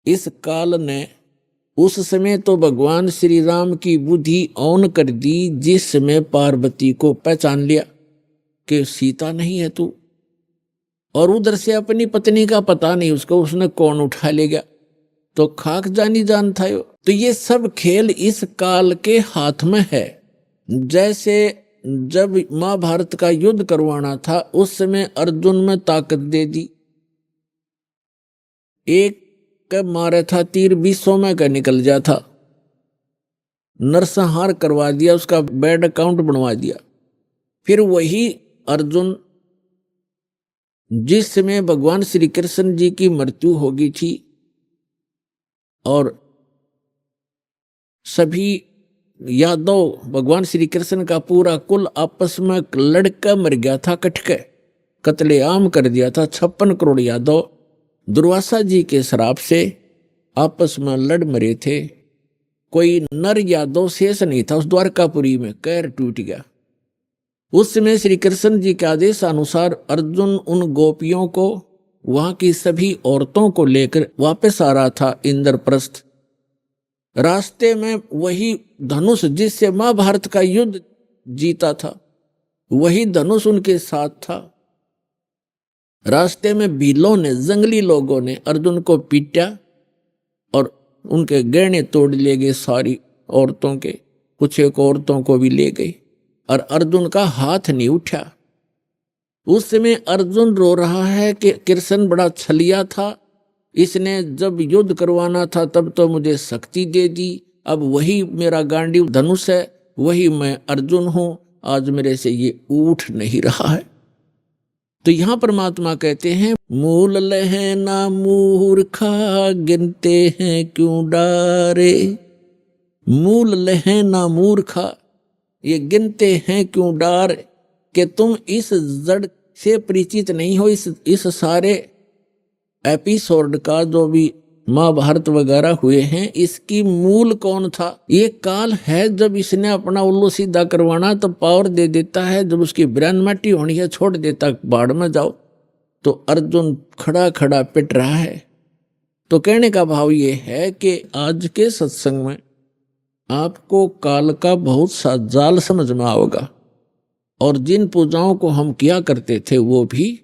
इस काल ने उस समय तो भगवान श्री राम की बुद्धि ऑन कर दी, जिस समय पार्वती को पहचान लिया कि सीता नहीं है तू, और उधर से अपनी पत्नी का पता नहीं उसको, उसने कौन उठा ले गया, तो खाक जानी जान था। तो ये सब खेल इस काल के हाथ में है। जैसे जब महाभारत का युद्ध करवाना था, उस समय अर्जुन में ताकत दे दी, एक का मारा था तीर 20 में का निकल जा था, नरसंहार करवा दिया, उसका बैड अकाउंट बनवा दिया। फिर वही अर्जुन जिस समय भगवान श्री कृष्ण जी की मृत्यु हो गई थी और सभी यादव, भगवान श्री कृष्ण का पूरा कुल आपस में लड़का मर गया था, कटके कत्लेआम कर दिया था। 56 करोड़ यादव दुर्वासा जी के श्राप से आपस में लड़ मरे थे। कोई नर यादव शेष नहीं था उस द्वारकापुरी में, कैर टूट गया। उस समय श्री कृष्ण जी के आदेश अनुसार अर्जुन उन गोपियों को, वहां की सभी औरतों को लेकर वापस आ रहा था इंद्रप्रस्थ। रास्ते में वही धनुष जिससे महाभारत का युद्ध जीता था, वही धनुष उनके साथ था। रास्ते में भीलों ने, जंगली लोगों ने अर्जुन को पीटा और उनके गहने तोड़ ले गए, सारी औरतों के, कुछ एक औरतों को भी ले गई, और अर्जुन का हाथ नहीं उठा। उस समय अर्जुन रो रहा है कि कृष्ण बड़ा छलिया था, इसने जब युद्ध करवाना था तब तो मुझे शक्ति दे दी, अब वही मेरा गांडीव धनुष है, वही मैं अर्जुन हूं, आज मेरे से ये उठ नहीं रहा है। तो यहां परमात्मा कहते हैं, मूल लहे ना मूर्खा, गिनते हैं क्यों डारे। मूल लहे ना मूर्खा, ये गिनते हैं क्यों डार, कि तुम इस जड़ से परिचित नहीं हो। इस सारे एपिसोड का जो भी महाभारत वगैरह हुए हैं, इसकी मूल कौन था? ये काल है। जब इसने अपना उल्लू सीधा करवाना तो पावर दे देता है, जब उसकी ब्रेन मट्टी होनी है छोड़ देता, बाढ़ में जाओ। तो अर्जुन खड़ा खड़ा पिट रहा है। तो कहने का भाव ये है कि आज के सत्संग में आपको काल का बहुत सा जाल समझ में आओगा, और जिन पूजाओं को हम किया करते थे वो भी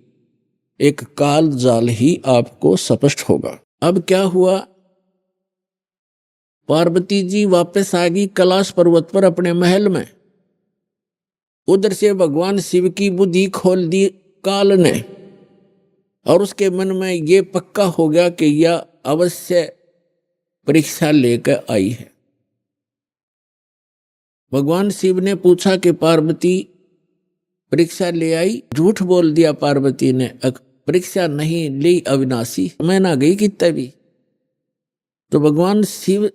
एक काल जाल ही आपको स्पष्ट होगा। अब क्या हुआ, पार्वती जी वापस आ गई कैलाश पर्वत पर अपने महल में। उधर से भगवान शिव की बुद्धि खोल दी काल ने, और उसके मन में ये पक्का हो गया कि यह अवश्य परीक्षा लेकर आई है। भगवान शिव ने पूछा कि पार्वती परीक्षा ले आई? झूठ बोल दिया पार्वती ने, परीक्षा नहीं ली अविनाशी, मैं ना गई कितना भी। तो भगवान शिव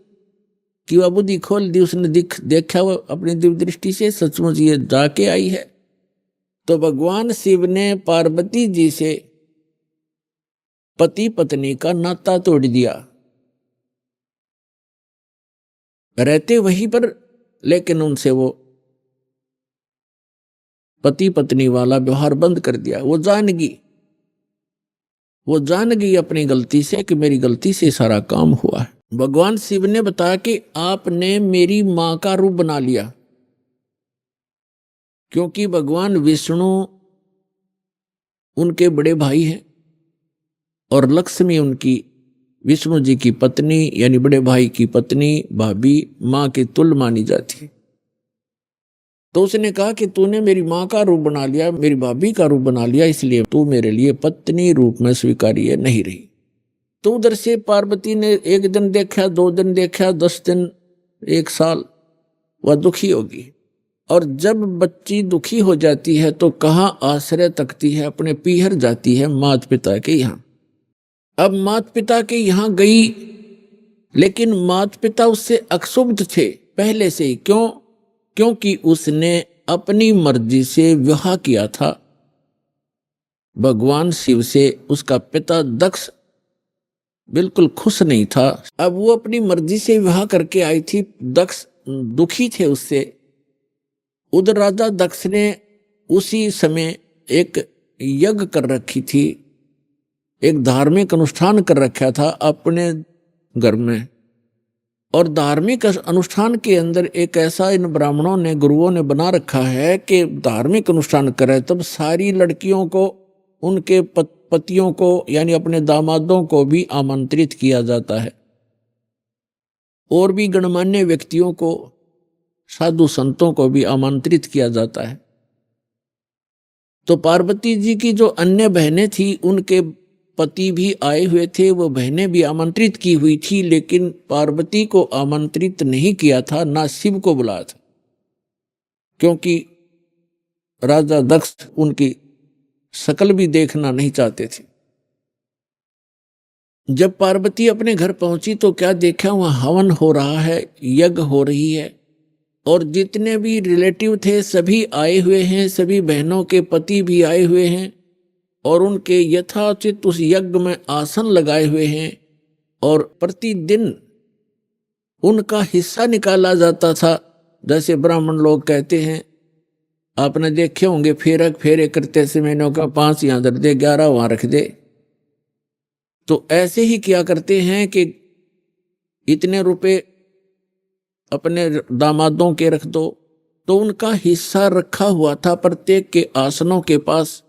की वह बुद्धि खोल दी, उसने देखा वो अपनी दिव्य दृष्टि से, सचमुच ये जाके आई है। तो भगवान शिव ने पार्वती जी से पति पत्नी का नाता तोड़ दिया, रहते वहीं पर, लेकिन उनसे वो पति पत्नी वाला व्यवहार बंद कर दिया। वो जान गई अपनी गलती से कि मेरी गलती से सारा काम हुआ है। भगवान शिव ने बताया कि आपने मेरी मां का रूप बना लिया, क्योंकि भगवान विष्णु उनके बड़े भाई हैं और लक्ष्मी उनकी विष्णु जी की पत्नी यानी बड़े भाई की पत्नी, भाभी, माँ की तुल्य मानी जाती है। तो उसने कहा कि तूने मेरी माँ का रूप बना लिया, मेरी भाभी का रूप बना लिया, इसलिए तू मेरे लिए पत्नी रूप में स्वीकार्य नहीं रही। तो उधर से पार्वती ने एक दिन देखा, 2 दिन देखा, 10 दिन, 1 साल, वह दुखी होगी। और जब बच्ची दुखी हो जाती है तो कहाँ आश्रय तकती है, अपने पीहर जाती है माता पिता के यहाँ। अब माता पिता के यहाँ गई, लेकिन माता पिता उससे अक्षुब्ध थे पहले से ही। क्यों? क्योंकि उसने अपनी मर्जी से विवाह किया था भगवान शिव से। उसका पिता दक्ष बिल्कुल खुश नहीं था। अब वो अपनी मर्जी से विवाह करके आई थी, दक्ष दुखी थे उससे। उधर राजा दक्ष ने उसी समय एक यज्ञ कर रखी थी, एक धार्मिक अनुष्ठान कर रखा था अपने घर में। और धार्मिक अनुष्ठान के अंदर एक ऐसा इन ब्राह्मणों ने, गुरुओं ने बना रखा है कि धार्मिक अनुष्ठान करे तब सारी लड़कियों को, उनके पतियों को यानी अपने दामादों को भी आमंत्रित किया जाता है, और भी गणमान्य व्यक्तियों को, साधु संतों को भी आमंत्रित किया जाता है। तो पार्वती जी की जो अन्य बहनें थी उनके पति भी आए हुए थे, वो बहनें भी आमंत्रित की हुई थी, लेकिन पार्वती को आमंत्रित नहीं किया था, ना शिव को बुलाया था, क्योंकि राजा दक्ष उनकी शकल भी देखना नहीं चाहते थे। जब पार्वती अपने घर पहुंची तो क्या देखा, वहां हवन हो रहा है, यज्ञ हो रही है, और जितने भी रिलेटिव थे सभी आए हुए हैं, सभी बहनों के पति भी आए हुए हैं, और उनके यथाचित उस यज्ञ में आसन लगाए हुए हैं, और प्रतिदिन उनका हिस्सा निकाला जाता था। जैसे ब्राह्मण लोग कहते हैं, आपने देखे होंगे फेरे करते से मैंने कहा 5 यहाँ धर दे, 11 वहां रख दे। तो ऐसे ही किया करते हैं कि इतने रुपए अपने दामादों के रख दो, तो उनका हिस्सा रखा हुआ था प्रत्येक के आसनों के पास।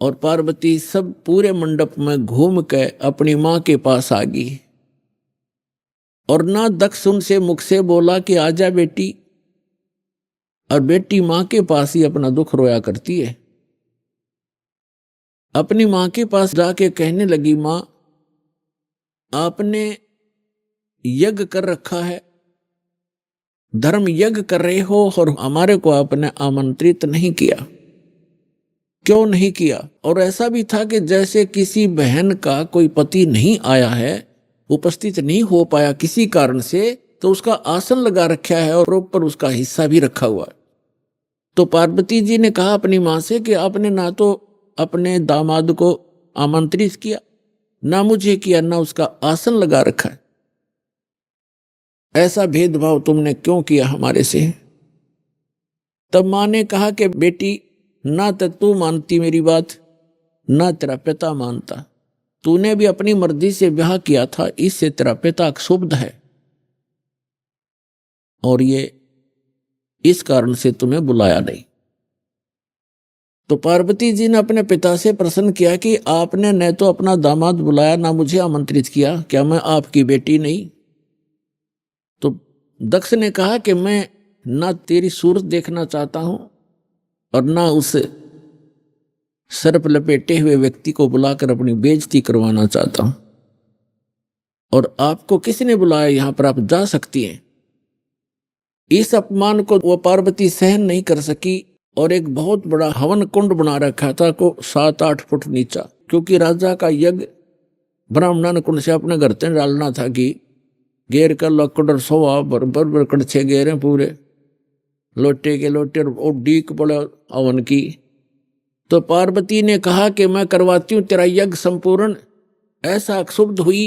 और पार्वती सब पूरे मंडप में घूम के अपनी मां के पास आ गई, और ना दक्ष उनसे मुख से बोला कि आजा बेटी, और बेटी मां के पास ही अपना दुख रोया करती है। अपनी मां के पास जाके कहने लगी, मां आपने यज्ञ कर रखा है, धर्म यज्ञ कर रहे हो, और हमारे को आपने आमंत्रित नहीं किया, क्यों नहीं किया? और ऐसा भी था कि जैसे किसी बहन का कोई पति नहीं आया है, उपस्थित नहीं हो पाया किसी कारण से, तो उसका आसन लगा रखा है और ऊपर उसका हिस्सा भी रखा हुआ है। तो पार्वती जी ने कहा अपनी मां से कि आपने ना तो अपने दामाद को आमंत्रित किया, ना मुझे किया, ना उसका आसन लगा रखा है। ऐसा भेदभाव तुमने क्यों किया हमारे से? तब मां ने कहा कि बेटी, ना तो तू मानती मेरी बात, ना तेरा पिता मानता। तूने भी अपनी मर्जी से ब्याह किया था, इससे तेरा पिता क्षुब्ध है, और ये इस कारण से तुम्हें बुलाया नहीं। तो पार्वती जी ने अपने पिता से प्रश्न किया कि आपने न तो अपना दामाद बुलाया, ना मुझे आमंत्रित किया, क्या मैं आपकी बेटी नहीं? तो दक्ष ने कहा कि मैं ना तेरी सूरत देखना चाहता हूं, और ना उस सर्प लपेटे हुए व्यक्ति को बुलाकर अपनी बेइज्जती करवाना चाहता हूं। और आपको किसने बुलाया? यहां पर आप जा सकती हैं। इस अपमान को वो पार्वती सहन नहीं कर सकी, और एक बहुत बड़ा हवन कुंड बना रखा था को 7-8 फुट नीचा, क्योंकि राजा का यज्ञ ब्राह्मण कुंड से अपने घर से डालना था कि घेर कर लकड़ और सोवा बरबर कड़छे घेरे पूरे लोटे के लोटे, और डीक पड़े हवन की। तो पार्वती ने कहा कि मैं करवाती हूं तेरा यज्ञ संपूर्ण। ऐसा क्षुब्ध हुई,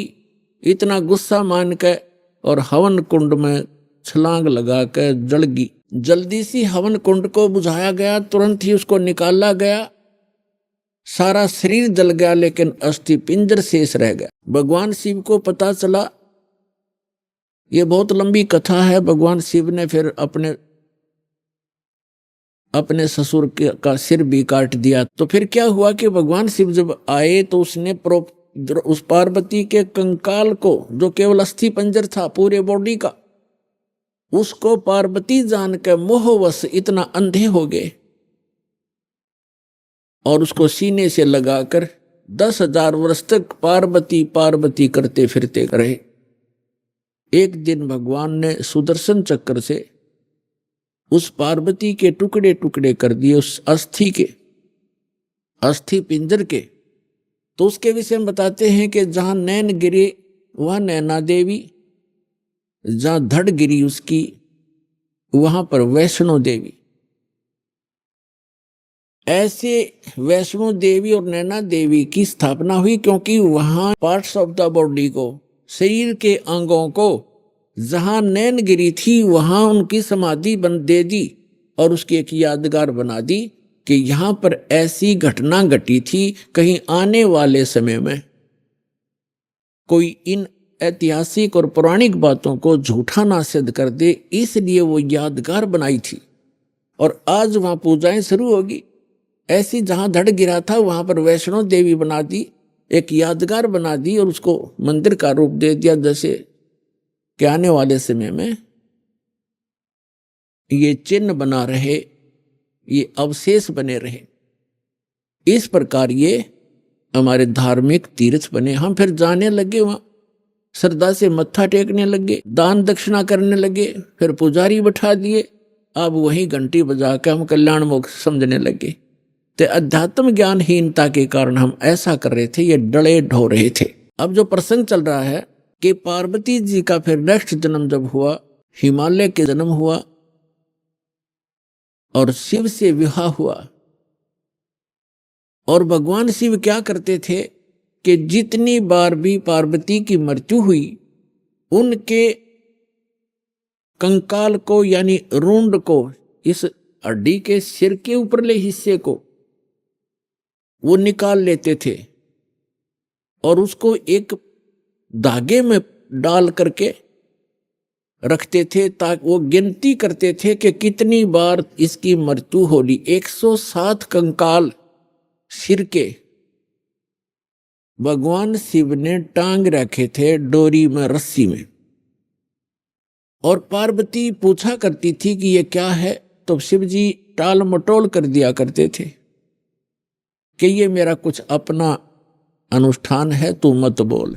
इतना गुस्सा मान के, और हवन कुंड में छलांग लगा कर जल गई। जल्दी सी हवन कुंड को बुझाया गया, तुरंत ही उसको निकाला गया, सारा शरीर जल गया, लेकिन अस्थि पिंजर शेष रह गया। भगवान शिव को पता चला, ये बहुत लंबी कथा है। भगवान शिव ने फिर अपने अपने ससुर का सिर भी काट दिया। तो फिर क्या हुआ कि भगवान शिव जब आए तो उसने उस पार्वती के कंकाल को, जो केवल अस्थि पंजर था पूरे बॉडी का, उसको पार्वती जान के मोहवश इतना अंधे हो गए और उसको सीने से लगाकर 10,000 वर्ष तक पार्वती पार्वती करते फिरते रहे। एक दिन भगवान ने सुदर्शन चक्र से उस पार्वती के टुकड़े टुकड़े कर दिए, उस अस्थि पिंजर के। तो उसके विषय में बताते हैं कि जहां नैन गिरे वह नैना देवी, जहां धड़ गिरी उसकी वहां पर वैष्णो देवी। ऐसे वैष्णो देवी और नैना देवी की स्थापना हुई क्योंकि वहां पार्ट्स ऑफ द बॉडी को, शरीर के अंगों को, जहां नैन गिरी थी वहां उनकी समाधि दे दी और उसकी एक यादगार बना दी कि यहां पर ऐसी घटना घटी थी, कहीं आने वाले समय में कोई इन ऐतिहासिक और पौराणिक बातों को झूठा ना सिद्ध कर दे, इसलिए वो यादगार बनाई थी। और आज वहां पूजाएं शुरू होगी। ऐसी जहां धड़ गिरा था वहां पर वैष्णो देवी बना दी, एक यादगार बना दी और उसको मंदिर का रूप दे दिया, जैसे कि आने वाले समय में ये चिन्ह बना रहे, ये अवशेष बने रहे। इस प्रकार ये हमारे धार्मिक तीर्थ बने। हम फिर जाने लगे, वहां श्रद्धा से मत्था टेकने लगे, दान दक्षिणा करने लगे, फिर पुजारी बैठा दिए। अब वही घंटी बजा के हम कल्याण मोक्ष समझने लगे। तो अध्यात्म ज्ञानहीनता के कारण हम ऐसा कर रहे थे, ये डले ढो रहे थे। अब जो प्रसंग चल रहा है कि पार्वती जी का फिर नेक्स्ट जन्म जब हुआ, हिमालय के जन्म हुआ और शिव से विवाह हुआ। और भगवान शिव क्या करते थे कि जितनी बार भी पार्वती की मृत्यु हुई, उनके कंकाल को यानी रूंड को, इस हड्डी के सिर के ऊपरले हिस्से को वो निकाल लेते थे और उसको एक धागे में डाल करके रखते थे, ताकि वो गिनती करते थे कि कितनी बार इसकी मृत्यु होगी। 107 कंकाल सिर के भगवान शिव ने टांग रखे थे डोरी में, रस्सी में। और पार्वती पूछा करती थी कि ये क्या है, तो शिव जी टाल मटोल कर दिया करते थे कि ये मेरा कुछ अपना अनुष्ठान है, तू मत बोल।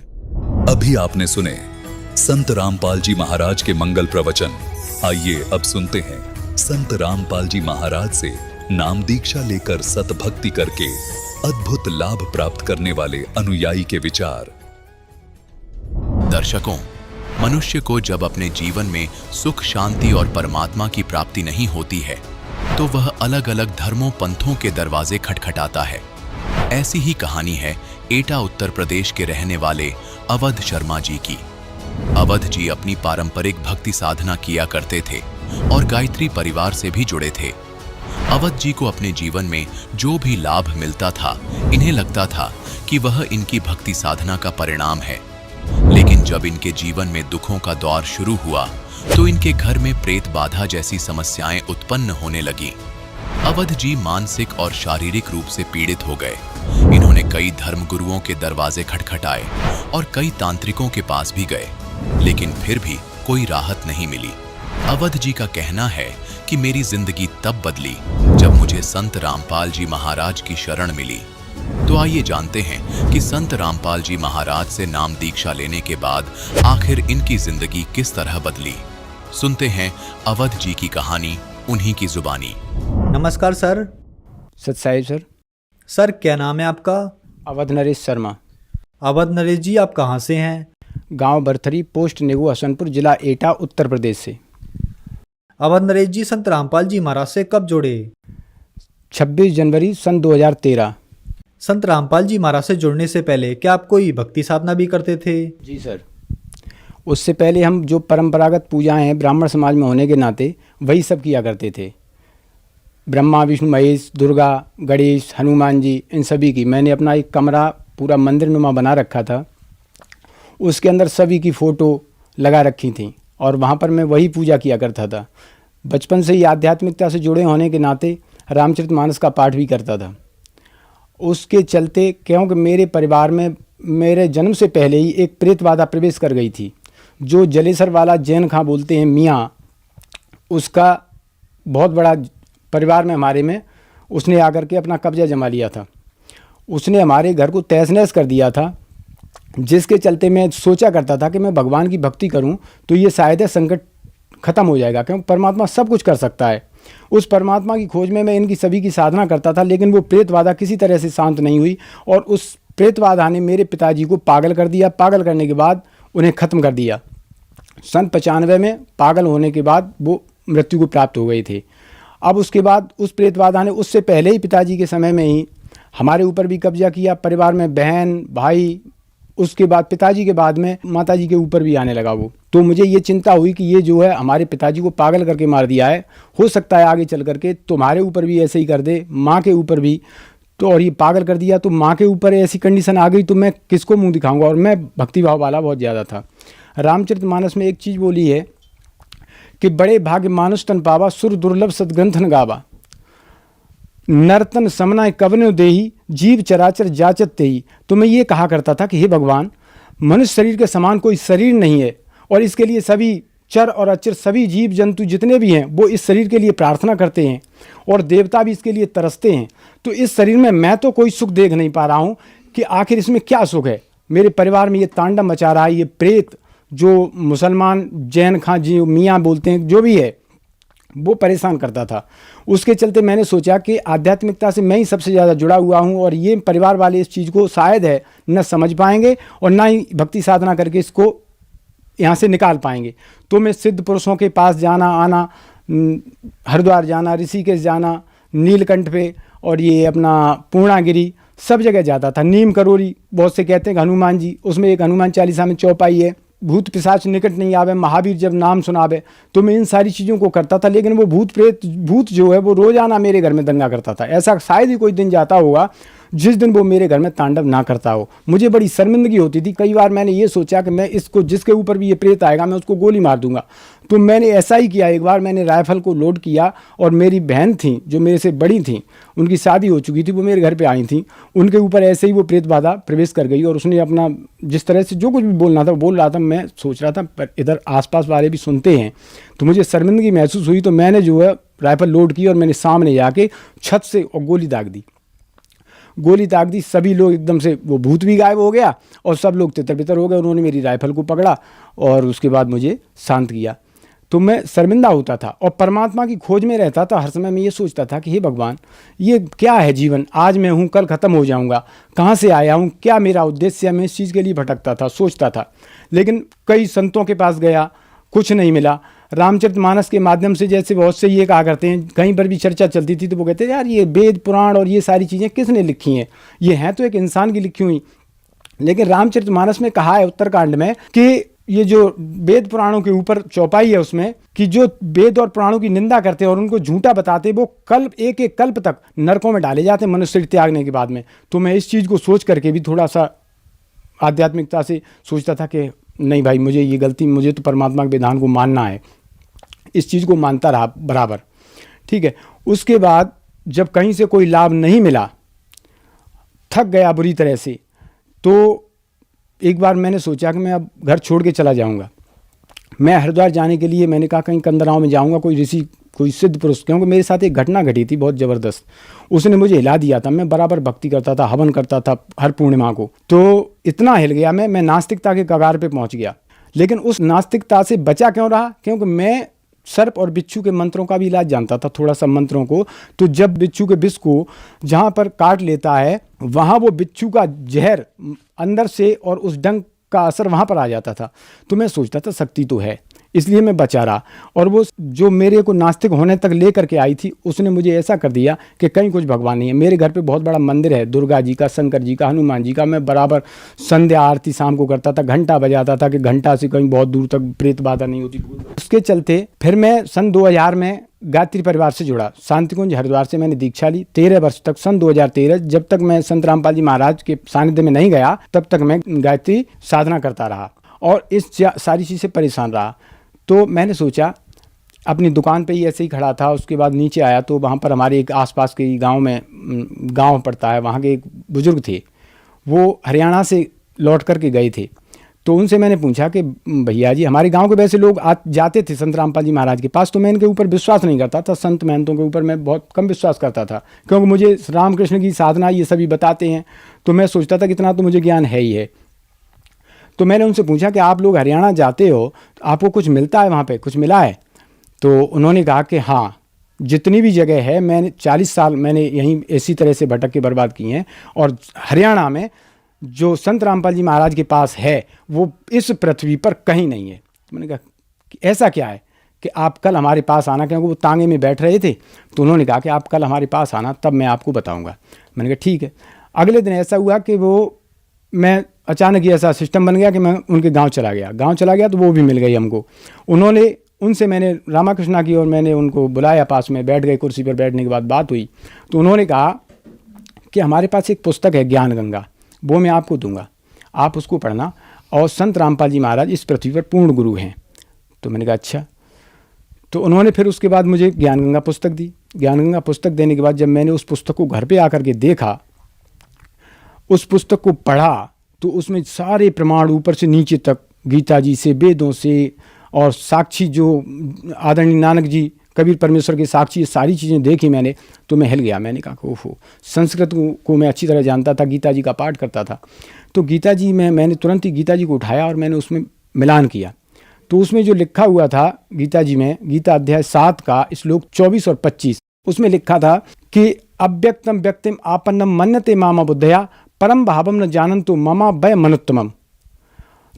अभी आपने सुने संत रामपाल जी महाराज के मंगल प्रवचन। आइए अब सुनते हैं संत रामपाल जी महाराज से नाम दीक्षा लेकर सतभक्ति करके अद्भुत लाभ प्राप्त करने वाले अनुयायी के विचार। दर्शकों, मनुष्य को जब अपने जीवन में सुख, शांति और परमात्मा की प्राप्ति नहीं होती है तो वह अलग अलग धर्मों, पंथों के दरवाजे खटखटाता है। ऐसी ही कहानी है एटा उत्तर प्रदेश के रहने वाले अवध शर्मा जी की। अवध जी अपनी पारंपरिक भक्ति साधना किया करते थे और गायत्री परिवार से भी जुड़े थे। अवध जी को अपने जीवन में जो भी लाभ मिलता था, इन्हें लगता था कि वह इनकी भक्ति साधना का परिणाम है। लेकिन जब इनके जीवन में दुखों का दौर शुरू हुआ तो इनके घर में प्रेत बाधा जैसी समस्याएं उत्पन्न होने लगी। अवध जी मानसिक और शारीरिक रूप से पीड़ित हो गए। इन्होंने कई धर्म गुरुओं के दरवाजे खटखटाए और कई तांत्रिकों के पास भी गए, लेकिन फिर भी कोई राहत नहीं मिली। अवध जी का कहना है कि मेरी जिंदगी तब बदली जब मुझे संत रामपाल जी महाराज की शरण मिली। तो आइए जानते हैं कि संत रामपाल जी महाराज से नाम दीक्षा लेने के बाद आखिर इनकी जिंदगी किस तरह बदली। सुनते हैं अवध जी की कहानी उन्हीं की जुबानी। नमस्कार सर। सत साहिब सर। सर क्या नाम है आपका? अवध नरेश शर्मा। अवध नरेश जी, आप कहाँ से हैं? गांव बरथरी, पोस्ट नेगू, हसनपुर, जिला एटा, उत्तर प्रदेश से। अवध नरेश जी संत रामपाल जी महाराज से कब जुड़े? 26 जनवरी सन 2013। संत रामपाल जी महाराज से जुड़ने से पहले क्या आप कोई भक्ति साधना भी करते थे? जी सर। उससे पहले हम जो परंपरागत पूजाएं हैं ब्राह्मण समाज में होने के नाते वही सब किया करते थे। ब्रह्मा, विष्णु, महेश, दुर्गा, गणेश, हनुमान जी, इन सभी की मैंने अपना एक कमरा पूरा मंदिर नुमा बना रखा था। उसके अंदर सभी की फ़ोटो लगा रखी थी और वहाँ पर मैं वही पूजा किया करता था। बचपन से ही आध्यात्मिकता से जुड़े होने के नाते रामचरितमानस का पाठ भी करता था। उसके चलते क्योंकि मेरे परिवार में मेरे जन्म से पहले ही एक प्रेत बाधा प्रवेश कर गई थी। जो जलेसर वाला जैन खां बोलते हैं मियाँ, उसका बहुत बड़ा परिवार में हमारे में उसने आकर के अपना कब्जा जमा लिया था। उसने हमारे घर को तहस नहस कर दिया था, जिसके चलते मैं सोचा करता था कि मैं भगवान की भक्ति करूं तो ये शायद है संकट खत्म हो जाएगा, क्योंकि परमात्मा सब कुछ कर सकता है। उस परमात्मा की खोज में मैं इनकी सभी की साधना करता था, लेकिन वो प्रेत बाधा किसी तरह से शांत नहीं हुई और उस प्रेत बाधा ने मेरे पिताजी को पागल कर दिया। पागल करने के बाद उन्हें ख़त्म कर दिया। सन 95 में पागल होने के बाद वो मृत्यु को प्राप्त हो गए थे। अब उसके बाद उस प्रेत बाधा ने उससे पहले ही पिताजी के समय में ही हमारे ऊपर भी कब्जा किया, परिवार में बहन भाई, उसके बाद पिताजी के बाद में माताजी के ऊपर भी आने लगा वो। तो मुझे ये चिंता हुई कि ये जो है हमारे पिताजी को पागल करके मार दिया है, हो सकता है आगे चल करके तुम्हारे ऊपर भी ऐसे ही कर दे, माँ के ऊपर भी। तो और ये पागल कर दिया तो माँ के ऊपर ऐसी कंडीशन आ गई तो मैं किसको मुंह दिखाऊंगा। और मैं भक्तिभाव वाला बहुत ज़्यादा था। रामचरितमानस में एक चीज़ बोली है कि बड़े भाग्य मानुष तन पावा, सुर दुर्लभ सदग्रंथन गावा, नर्तन समनाय कवनो देही, जीव चराचर जाचत तेही। तो मैं ये कहा करता था कि हे भगवान, मनुष्य शरीर के समान कोई शरीर नहीं है और इसके लिए सभी चर और अचर सभी जीव जंतु जितने भी हैं वो इस शरीर के लिए प्रार्थना करते हैं और देवता भी इसके लिए तरसते हैं। तो इस शरीर में मैं तो कोई सुख देख नहीं पा रहा हूँ कि आखिर इसमें क्या सुख है। मेरे परिवार में ये तांडव मचा रहा है, ये प्रेत जो मुसलमान जैन खां जी मियाँ बोलते हैं जो भी है वो परेशान करता था। उसके चलते मैंने सोचा कि आध्यात्मिकता से मैं ही सबसे ज़्यादा जुड़ा हुआ हूँ और ये परिवार वाले इस चीज़ को शायद है न समझ पाएंगे और ना ही भक्ति साधना करके इसको यहाँ से निकाल पाएंगे। तो मैं सिद्ध पुरुषों के पास जाना आना, हरिद्वार जाना, ऋषिकेश जाना, नीलकंठ पे और ये अपना पूर्णागिरी सब जगह जाता था। नीम करोरी, बहुत से कहते हैं हनुमान जी, उसमें एक हनुमान चालीसा में चौपाई है, भूत पिशाच निकट नहीं आवे, महावीर जब नाम सुनावे। तो मैं इन सारी चीज़ों को करता था, लेकिन वो भूत जो है वो रोजाना मेरे घर में दंगा करता था। ऐसा शायद ही कोई दिन जाता होगा जिस दिन वो मेरे घर में तांडव ना करता हो। मुझे बड़ी शर्मिंदगी होती थी। कई बार मैंने ये सोचा कि मैं इसको, जिसके ऊपर भी ये प्रेत आएगा मैं उसको गोली मार दूंगा। तो मैंने ऐसा ही किया। एक बार मैंने राइफल को लोड किया और मेरी बहन थी जो मेरे से बड़ी थी, उनकी शादी हो चुकी थी, वो मेरे घर पे आई थी, उनके ऊपर ऐसे ही वो प्रेत बाधा प्रवेश कर गई और उसने अपना जिस तरह से जो कुछ भी बोलना था बोल रहा था। मैं सोच रहा था पर इधर आसपास वाले भी सुनते हैं तो मुझे शर्मिंदगी महसूस हुई। तो मैंने जो है राइफल लोड की और मैंने सामने जाके छत से और गोली दाग दी। गोली दाग दी, सभी लोग एकदम से, वो भूत भी गायब हो गया और सब लोग तितर बितर हो गए। उन्होंने मेरी राइफल को पकड़ा और उसके बाद मुझे शांत किया। तो मैं शर्मिंदा होता था और परमात्मा की खोज में रहता था। हर समय मैं ये सोचता था कि हे भगवान, ये क्या है जीवन, आज मैं हूँ कल ख़त्म हो जाऊँगा, कहाँ से आया हूँ, क्या मेरा उद्देश्य है। मैं इस चीज़ के लिए भटकता था, सोचता था। लेकिन कई संतों के पास गया, कुछ नहीं मिला। रामचरितमानस के माध्यम से जैसे बहुत से ये कहा करते हैं, कहीं पर भी चर्चा चलती थी तो वो कहते हैं यार ये वेद पुराण और ये सारी चीज़ें किसने लिखी हैं, ये हैं तो एक इंसान की लिखी हुई। लेकिन रामचरितमानस में कहा है उत्तरकांड में कि ये जो वेद पुराणों के ऊपर चौपाई है उसमें कि जो वेद और पुराणों की निंदा करते हैं और उनको झूठा बताते वो कल्प एक एक कल्प तक नरकों में डाले जाते हैं मनुष्य शरीर त्यागने के बाद में। तो मैं इस चीज़ को सोच करके भी थोड़ा सा आध्यात्मिकता से सोचता था कि नहीं भाई, मुझे ये गलती, मुझे तो परमात्मा के विधान को मानना है। इस चीज़ को मानता रहा बराबर, ठीक है। उसके बाद जब कहीं से कोई लाभ नहीं मिला, थक गया बुरी तरह से, तो एक बार मैंने सोचा कि मैं अब घर छोड़ के चला जाऊंगा। मैं हरिद्वार जाने के लिए मैंने कहा कहीं कंदराओं में जाऊंगा, कोई ऋषि, कोई सिद्ध पुरुष, क्योंकि मेरे साथ एक घटना घटी थी बहुत ज़बरदस्त। उसने मुझे हिला दिया था। मैं बराबर भक्ति करता था, हवन करता था हर पूर्णिमा को, तो इतना हिल गया मैं नास्तिकता के कगार पे पहुंच गया। लेकिन उस नास्तिकता से बचा क्यों रहा? क्योंकि मैं सर्प और बिच्छू के मंत्रों का भी इलाज जानता था, थोड़ा सा मंत्रों को। तो जब बिच्छू के विष को जहाँ पर काट लेता है वहाँ वो बिच्छू का जहर अंदर से और उस डंक का असर वहाँ पर आ जाता था। तो मैं सोचता था शक्ति तो है, इसलिए मैं बचा रहा। और वो जो मेरे को नास्तिक होने तक ले करके आई थी, उसने मुझे ऐसा कर दिया कि कहीं कुछ भगवान नहीं है। मेरे घर पे बहुत बड़ा मंदिर है, दुर्गा जी का, शंकर जी का, हनुमान जी का। मैं बराबर संध्या आरती शाम को करता था, घंटा बजाता था कि घंटा से कहीं बहुत दूर तक प्रेत बाधा नहीं होती। उसके चलते फिर मैं सन 2000 में गायत्री परिवार से जुड़ा। शांतिकुंज हरिद्वार से मैंने दीक्षा ली 13 वर्ष तक। सन 2013 जब तक मैं संत रामपाल जी महाराज के सानिध्य में नहीं गया तब तक मैं गायत्री साधना करता रहा और इस सारी चीज़ से परेशान रहा। तो मैंने सोचा अपनी दुकान पे ही ऐसे ही खड़ा था। उसके बाद नीचे आया तो वहाँ पर हमारे एक आसपास के गांव में गांव पड़ता है, वहाँ के एक बुज़ुर्ग थे, वो हरियाणा से लौट कर के गए थे। तो उनसे मैंने पूछा कि भैया जी, हमारे गांव के वैसे लोग जाते थे संत रामपाल जी महाराज के पास, तो मैं इनके ऊपर विश्वास नहीं करता था, संत महंतों के ऊपर मैं बहुत कम विश्वास करता था, क्योंकि मुझे रामकृष्ण की साधना ये सभी बताते हैं, तो मैं सोचता था कि इतना तो मुझे ज्ञान है ही है। तो मैंने उनसे पूछा कि आप लोग हरियाणा जाते हो, आपको कुछ मिलता है वहाँ पर, कुछ मिला है? तो उन्होंने कहा कि हाँ, जितनी भी जगह है, मैंने 40 साल मैंने यहीं इसी तरह से भटक के बर्बाद किए हैं, और हरियाणा में जो संत रामपाल जी महाराज के पास है वो इस पृथ्वी पर कहीं नहीं है। तो मैंने कहा कि ऐसा क्या है कि आप कल हमारे पास आना, क्योंकि वो तांगे में बैठ रहे थे। तो उन्होंने कहा कि आप कल हमारे पास आना, तब मैं आपको बताऊंगा। मैंने कहा ठीक है। अगले दिन ऐसा हुआ कि मैं अचानक ही ऐसा सिस्टम बन गया कि मैं उनके गाँव चला गया तो वो भी मिल गई हमको। उनसे मैंने रामाकृष्णा की और मैंने उनको बुलाया, पास में बैठ गए, कुर्सी पर बैठने के बाद बात हुई। तो उन्होंने कहा कि हमारे पास एक पुस्तक है ज्ञान गंगा, वो मैं आपको दूंगा, आप उसको पढ़ना, और संत रामपाल जी महाराज इस पृथ्वी पर पूर्ण गुरु हैं। तो मैंने कहा अच्छा। तो उन्होंने फिर उसके बाद मुझे ज्ञान गंगा पुस्तक दी। ज्ञान गंगा पुस्तक देने के बाद जब मैंने उस पुस्तक को घर पे आकर के देखा, उस पुस्तक को पढ़ा, तो उसमें सारे प्रमाण ऊपर से नीचे तक, गीता जी से, वेदों से, और साक्षी जो आदरणीय नानक जी कबीर परमेश्वर के साक्षी, ये सारी चीज़ें देखी मैंने, तो मैं हिल गया। मैंने कहा ओहो, संस्कृत को मैं अच्छी तरह जानता था, गीता जी का पाठ करता था। तो गीता जी में मैंने तुरंत ही गीता जी को उठाया और मैंने उसमें मिलान किया। तो उसमें जो लिखा हुआ था गीता जी में, गीता अध्याय 7 का श्लोक 24 और 25, उसमें लिखा था कि अव्यक्तम व्यक्तिम आपन्नम मन्यते मामा बुद्धया परम भावम न जानन्तु ममा भय मनुत्तमम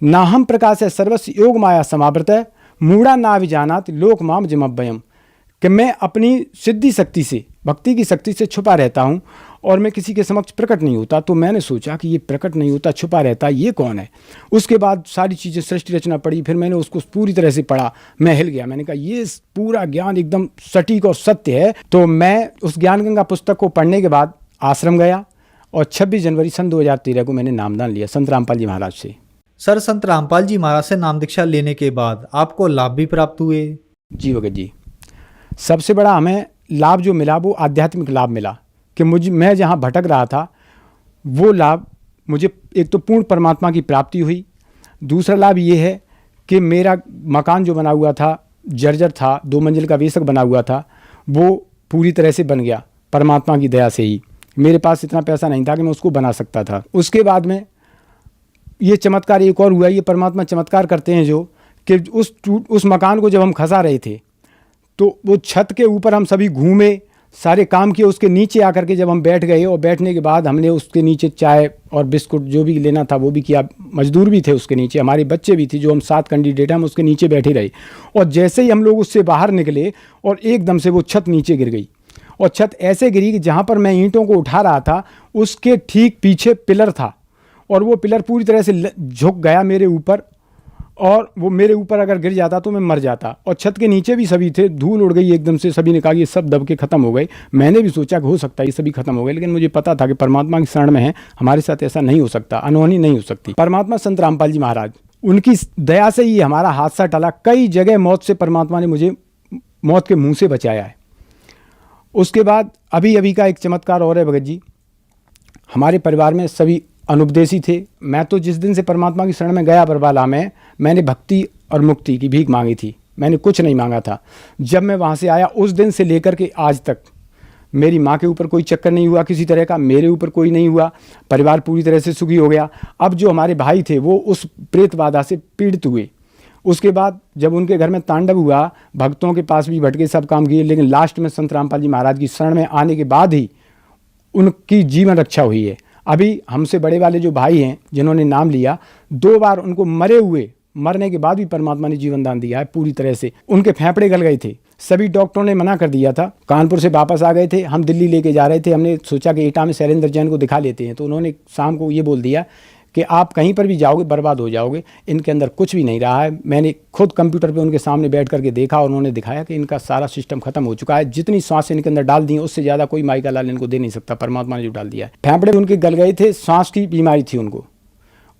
नाहम प्रकाश है सर्वस्व योग माया समावृत मूढ़ा ना विजानात लोक माम जिमभयम, कि मैं अपनी सिद्धि शक्ति से, भक्ति की शक्ति से छुपा रहता हूँ और मैं किसी के समक्ष प्रकट नहीं होता। तो मैंने सोचा कि ये प्रकट नहीं होता, छुपा रहता, ये कौन है? उसके बाद सारी चीज़ें सृष्टि रचना पड़ी, फिर मैंने उसको पूरी तरह से पढ़ा, मैं हिल गया। मैंने कहा ये पूरा ज्ञान एकदम सटीक और सत्य है। तो मैं उस ज्ञान गंगा पुस्तक को पढ़ने के बाद आश्रम गया और 26 जनवरी सन 2013 को मैंने नामदान लिया संत रामपाल जी महाराज से। सर, संत रामपाल जी महाराज से नाम दीक्षा लेने के बाद आपको लाभ भी प्राप्त हुए? जी भगत जी, सबसे बड़ा हमें लाभ जो मिला वो आध्यात्मिक लाभ मिला कि मैं जहाँ भटक रहा था वो लाभ मुझे, एक तो पूर्ण परमात्मा की प्राप्ति हुई। दूसरा लाभ ये है कि मेरा मकान जो बना हुआ था, जर्जर था, 2 मंजिल का वेसक बना हुआ था, वो पूरी तरह से बन गया परमात्मा की दया से ही। मेरे पास इतना पैसा नहीं था कि मैं उसको बना सकता था। उसके बाद में ये चमत्कार एक और हुआ, ये परमात्मा चमत्कार करते हैं जो कि उस मकान को जब हम खसा रहे थे तो वो छत के ऊपर हम सभी घूमे, सारे काम किए, उसके नीचे आकर के जब हम बैठ गए और बैठने के बाद हमने उसके नीचे चाय और बिस्कुट जो भी लेना था वो भी किया। मजदूर भी थे उसके नीचे, हमारे बच्चे भी थे, जो हम 7 कैंडिडेट हम उसके नीचे बैठे रहे। और जैसे ही हम लोग उससे बाहर निकले और एकदम से वो छत नीचे गिर गई, और छत ऐसे गिरी कि जहाँ पर मैं ईंटों को उठा रहा था उसके ठीक पीछे पिलर था, और वो पिलर पूरी तरह से झुक गया मेरे ऊपर, और वो मेरे ऊपर अगर गिर जाता तो मैं मर जाता। और छत के नीचे भी सभी थे, धूल उड़ गई एकदम से, सभी ने कहा ये सब दब के ख़त्म हो गए। मैंने भी सोचा कि हो सकता है ये सभी खत्म हो गए, लेकिन मुझे पता था कि परमात्मा की शरण में है, हमारे साथ ऐसा नहीं हो सकता, अनहोनी नहीं हो सकती। परमात्मा संत रामपाल जी महाराज, उनकी दया से ही हमारा हादसा टला। कई जगह मौत से परमात्मा ने मुझे मौत के मुँह से बचाया है। उसके बाद अभी का एक चमत्कार और है भगत जी, हमारे परिवार में सभी अनुपदेशी थे। मैं तो जिस दिन से परमात्मा की शरण में गया बरबाला में, मैंने भक्ति और मुक्ति की भीख मांगी थी, मैंने कुछ नहीं मांगा था। जब मैं वहाँ से आया उस दिन से लेकर के आज तक मेरी माँ के ऊपर कोई चक्कर नहीं हुआ किसी तरह का, मेरे ऊपर कोई नहीं हुआ, परिवार पूरी तरह से सुखी हो गया। अब जो हमारे भाई थे वो उस प्रेत बाधा से पीड़ित हुए। उसके बाद जब उनके घर में तांडव हुआ, भक्तों के पास भी भटके, सब काम किए, लेकिन लास्ट में संत रामपाल जी महाराज की शरण में आने के बाद ही उनकी जीवन रक्षा हुई है। अभी हमसे बड़े वाले जो भाई हैं जिन्होंने नाम लिया, 2 बार उनको मरने के बाद भी परमात्मा ने जीवन दान दिया है पूरी तरह से। उनके फेफड़े गल गए थे, सभी डॉक्टरों ने मना कर दिया था। कानपुर से वापस आ गए थे, हम दिल्ली लेके जा रहे थे, हमने सोचा कि एटा में शैलेंद्र जैन को दिखा लेते हैं। तो उन्होंने शाम को ये बोल दिया कि आप कहीं पर भी जाओगे बर्बाद हो जाओगे, इनके अंदर कुछ भी नहीं रहा है। मैंने खुद कंप्यूटर पे उनके सामने बैठ करके देखा और उन्होंने दिखाया कि इनका सारा सिस्टम खत्म हो चुका है। जितनी सांस इनके अंदर डाल दी उससे ज़्यादा कोई माई का लाल इनको दे नहीं सकता, परमात्मा ने जो डाल दिया है। फेफड़े उनके गल गए थे, सांस की बीमारी थी उनको।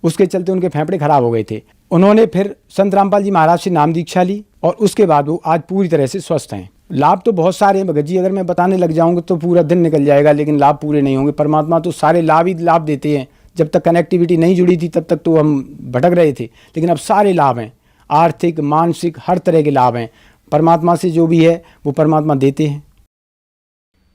उसके चलते उनके फेफड़े खराब हो गए थे। उन्होंने फिर संत रामपाल जी महाराज से नाम दीक्षा ली और उसके बाद वो आज पूरी तरह से स्वस्थ हैं। लाभ तो बहुत सारे हैं भगत जी, अगर मैं बताने लग जाऊंगा तो पूरा दिन निकल जाएगा, लेकिन लाभ पूरे नहीं होंगे। परमात्मा तो सारे लाभ ही लाभ देते हैं। जब तक कनेक्टिविटी नहीं जुड़ी थी तब तक तो हम भटक रहे थे, लेकिन अब सारे लाभ हैं, आर्थिक मानसिक हर तरह के लाभ हैं। परमात्मा से जो भी है वो परमात्मा देते हैं।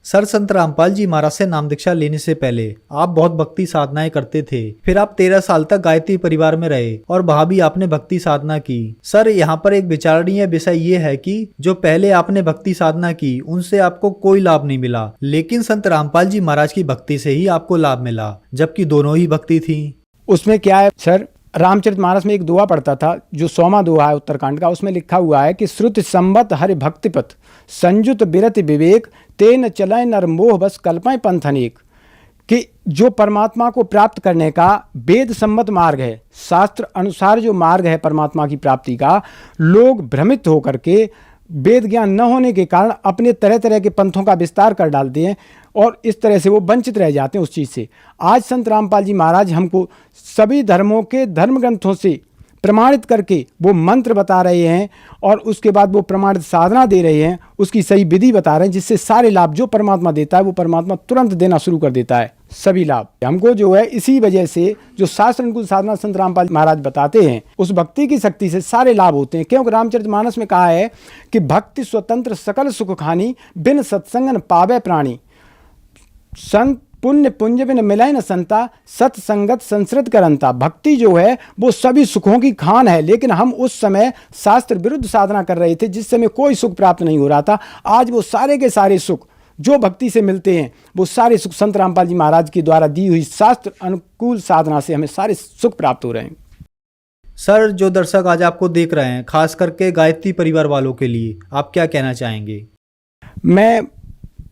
सर, संत रामपाल जी महाराज से नाम दीक्षा लेने से पहले आप बहुत भक्ति साधनाएं करते थे। फिर आप 13 साल तक गायत्री परिवार में रहे और वहां भी आपने भक्ति साधना की। सर, यहाँ पर एक विचारणीय विषय ये है कि जो पहले आपने भक्ति साधना की उनसे आपको कोई लाभ नहीं मिला, लेकिन संत रामपाल जी महाराज की भक्ति से ही आपको लाभ मिला, जबकि दोनों ही भक्ति थी। उसमें क्या है सर, रामचरितमानस में एक दुआ पढ़ता था जो 100वां दुआ है उत्तरकांड का। उसमें लिखा हुआ है कि श्रुति संबत हरि भक्तिपत संयुत बिरति विवेक तेन चलय नर मोह बस कल्पय पंथ अनेक, कि जो परमात्मा को प्राप्त करने का वेद सम्मत मार्ग है, शास्त्र अनुसार जो मार्ग है परमात्मा की प्राप्ति का, लोग भ्रमित होकर के वेद ज्ञान न होने के कारण अपने तरह तरह के पंथों का विस्तार कर डालते हैं और इस तरह से वो वंचित रह जाते हैं उस चीज़ से। आज संत रामपाल जी महाराज हमको सभी धर्मों के धर्म ग्रंथों से प्रमाणित करके वो मंत्र बता रहे हैं और उसके बाद वो प्रमाणित साधना दे रहे हैं, उसकी सही विधि बता रहे हैं, जिससे सारे लाभ जो परमात्मा देता है वो परमात्मा तुरंत देना शुरू कर देता है। सभी लाभ हमको जो है इसी वजह से जो शास्त्र अनुकूल साधना संत रामपाल महाराज बताते हैं उस भक्ति की शक्ति से सारे लाभ होते हैं। क्योंकि रामचरितमानस में कहा है कि भक्ति स्वतंत्र सकल सुख खानी बिन सत्संगन पावे प्राणी, संत पुण्य पुंज बिन मिलय न संता सत्संगत संसृत करंता। भक्ति जो है वो सभी सुखों की खान है, लेकिन हम उस समय शास्त्र विरुद्ध साधना कर रहे थे जिस समय कोई सुख प्राप्त नहीं हो रहा था। आज वो सारे के सारे सुख जो भक्ति से मिलते हैं वो सारे सुख संत रामपाल जी महाराज के द्वारा दी हुई शास्त्र अनुकूल साधना से हमें सारे सुख प्राप्त हो रहे हैं। सर, जो दर्शक आज आपको देख रहे हैं, खास करके गायत्री परिवार वालों के लिए आप क्या कहना चाहेंगे? मैं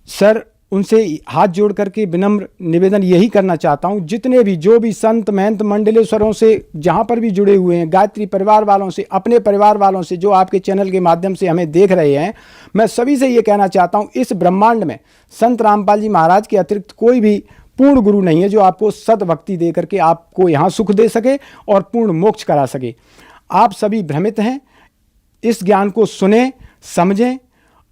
सर उनसे हाथ जोड़ करके विनम्र निवेदन यही करना चाहता हूँ, जितने भी जो भी संत महंत मंडलेश्वरों से जहाँ पर भी जुड़े हुए हैं, गायत्री परिवार वालों से, अपने परिवार वालों से जो आपके चैनल के माध्यम से हमें देख रहे हैं, मैं सभी से ये कहना चाहता हूँ, इस ब्रह्मांड में संत रामपाल जी महाराज के अतिरिक्त कोई भी पूर्ण गुरु नहीं है जो आपको सत भक्ति दे करके आपको यहाँ सुख दे सके और पूर्ण मोक्ष करा सके। आप सभी भ्रमित हैं, इस ज्ञान को सुने समझें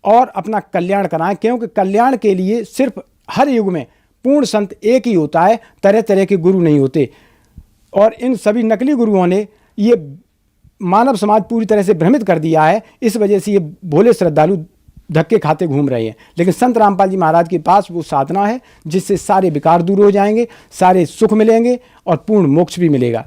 और अपना कल्याण कराएं, क्योंकि कल्याण के लिए सिर्फ हर युग में पूर्ण संत एक ही होता है, तरह तरह के गुरु नहीं होते। और इन सभी नकली गुरुओं ने ये मानव समाज पूरी तरह से भ्रमित कर दिया है, इस वजह से ये भोले श्रद्धालु धक्के खाते घूम रहे हैं। लेकिन संत रामपाल जी महाराज के पास वो साधना है जिससे सारे विकार दूर हो जाएंगे, सारे सुख मिलेंगे और पूर्ण मोक्ष भी मिलेगा।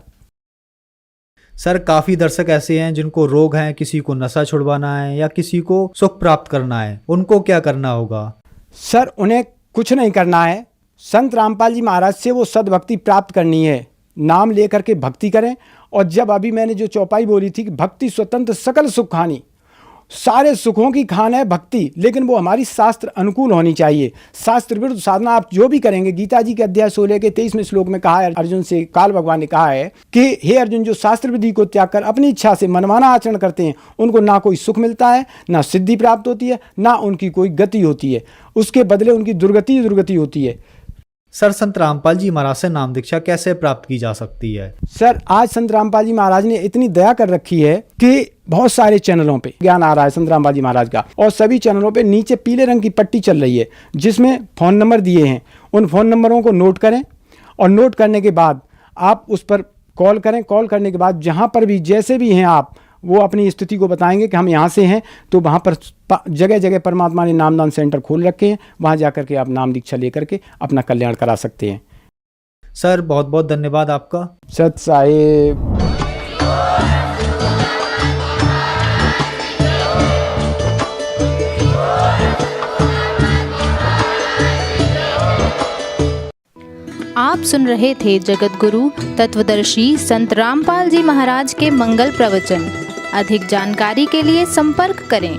सर, काफी दर्शक ऐसे हैं जिनको रोग हैं, किसी को नशा छुड़वाना है या किसी को सुख प्राप्त करना है, उनको क्या करना होगा? सर, उन्हें कुछ नहीं करना है, संत रामपाल जी महाराज से वो सद्भक्ति प्राप्त करनी है। नाम लेकर के भक्ति करें। और जब अभी मैंने जो चौपाई बोली थी कि भक्ति स्वतंत्र सकल सुख खानी, सारे सुखों की खान है भक्ति, लेकिन वो हमारी शास्त्र अनुकूल होनी चाहिए। शास्त्र विरुद्ध साधना आप जो भी करेंगे, गीता जी के अध्याय 16 के 23वें श्लोक में कहा है अर्जुन से, काल भगवान ने कहा है कि हे अर्जुन, जो शास्त्र विधि को त्याग कर अपनी इच्छा से मनमाना आचरण करते हैं उनको ना कोई सुख मिलता है, ना सिद्धि प्राप्त होती है, ना उनकी कोई गति होती है, उसके बदले उनकी दुर्गति होती है। सर, संत रामपाल जी महाराज से नाम दीक्षा कैसे प्राप्त की जा सकती है? सर, आज संत रामपाल जी महाराज ने इतनी दया कर रखी है कि बहुत सारे चैनलों पे ज्ञान आ रहा है संत रामपाल जी महाराज का, और सभी चैनलों पे नीचे पीले रंग की पट्टी चल रही है जिसमें फ़ोन नंबर दिए हैं। उन फ़ोन नंबरों को नोट करें और नोट करने के बाद आप उस पर कॉल करें। कॉल करने के बाद जहाँ पर भी जैसे भी हैं आप, वो अपनी स्थिति को बताएंगे कि हम यहाँ से हैं, तो वहाँ पर जगह जगह परमात्मा ने नामदान सेंटर खोल रखे हैं, वहाँ जा करके आप नाम दीक्षा लेकर के अपना कल्याण करा सकते हैं। सर, बहुत बहुत धन्यवाद आपका। सत साहिब। आप सुन रहे थे जगत गुरु तत्वदर्शी संत रामपाल जी महाराज के मंगल प्रवचन। अधिक जानकारी के लिए संपर्क करें।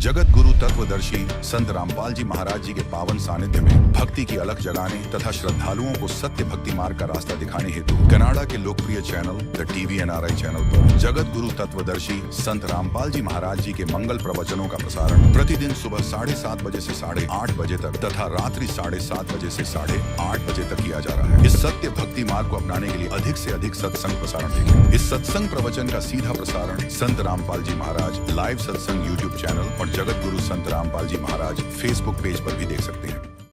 जगत गुरु तत्वदर्शी संत रामपाल जी महाराज जी के पावन सानिध्य में भक्ति की अलख जगाने तथा श्रद्धालुओं को सत्य भक्ति मार्ग का रास्ता दिखाने हेतु कनाडा के लोकप्रिय channel the TV NRI channel पर जगत गुरु तत्वदर्शी संत रामपाल जी महाराज जी के मंगल प्रवचनों का प्रसारण प्रतिदिन सुबह 7:30 बजे से 8:30 बजे तक तथा रात्रि 7:30 बजे से 8:30 बजे तक किया जा रहा है। इस सत्य भक्ति मार्ग को अपनाने के लिए अधिक से अधिक सत्संग प्रसारण देखें। इस सत्संग प्रवचन का सीधा प्रसारण संत रामपाल जी महाराज लाइव सत्संग YouTube चैनल और जगत गुरु संत रामपाल जी महाराज फेसबुक पेज पर भी देख सकते हैं।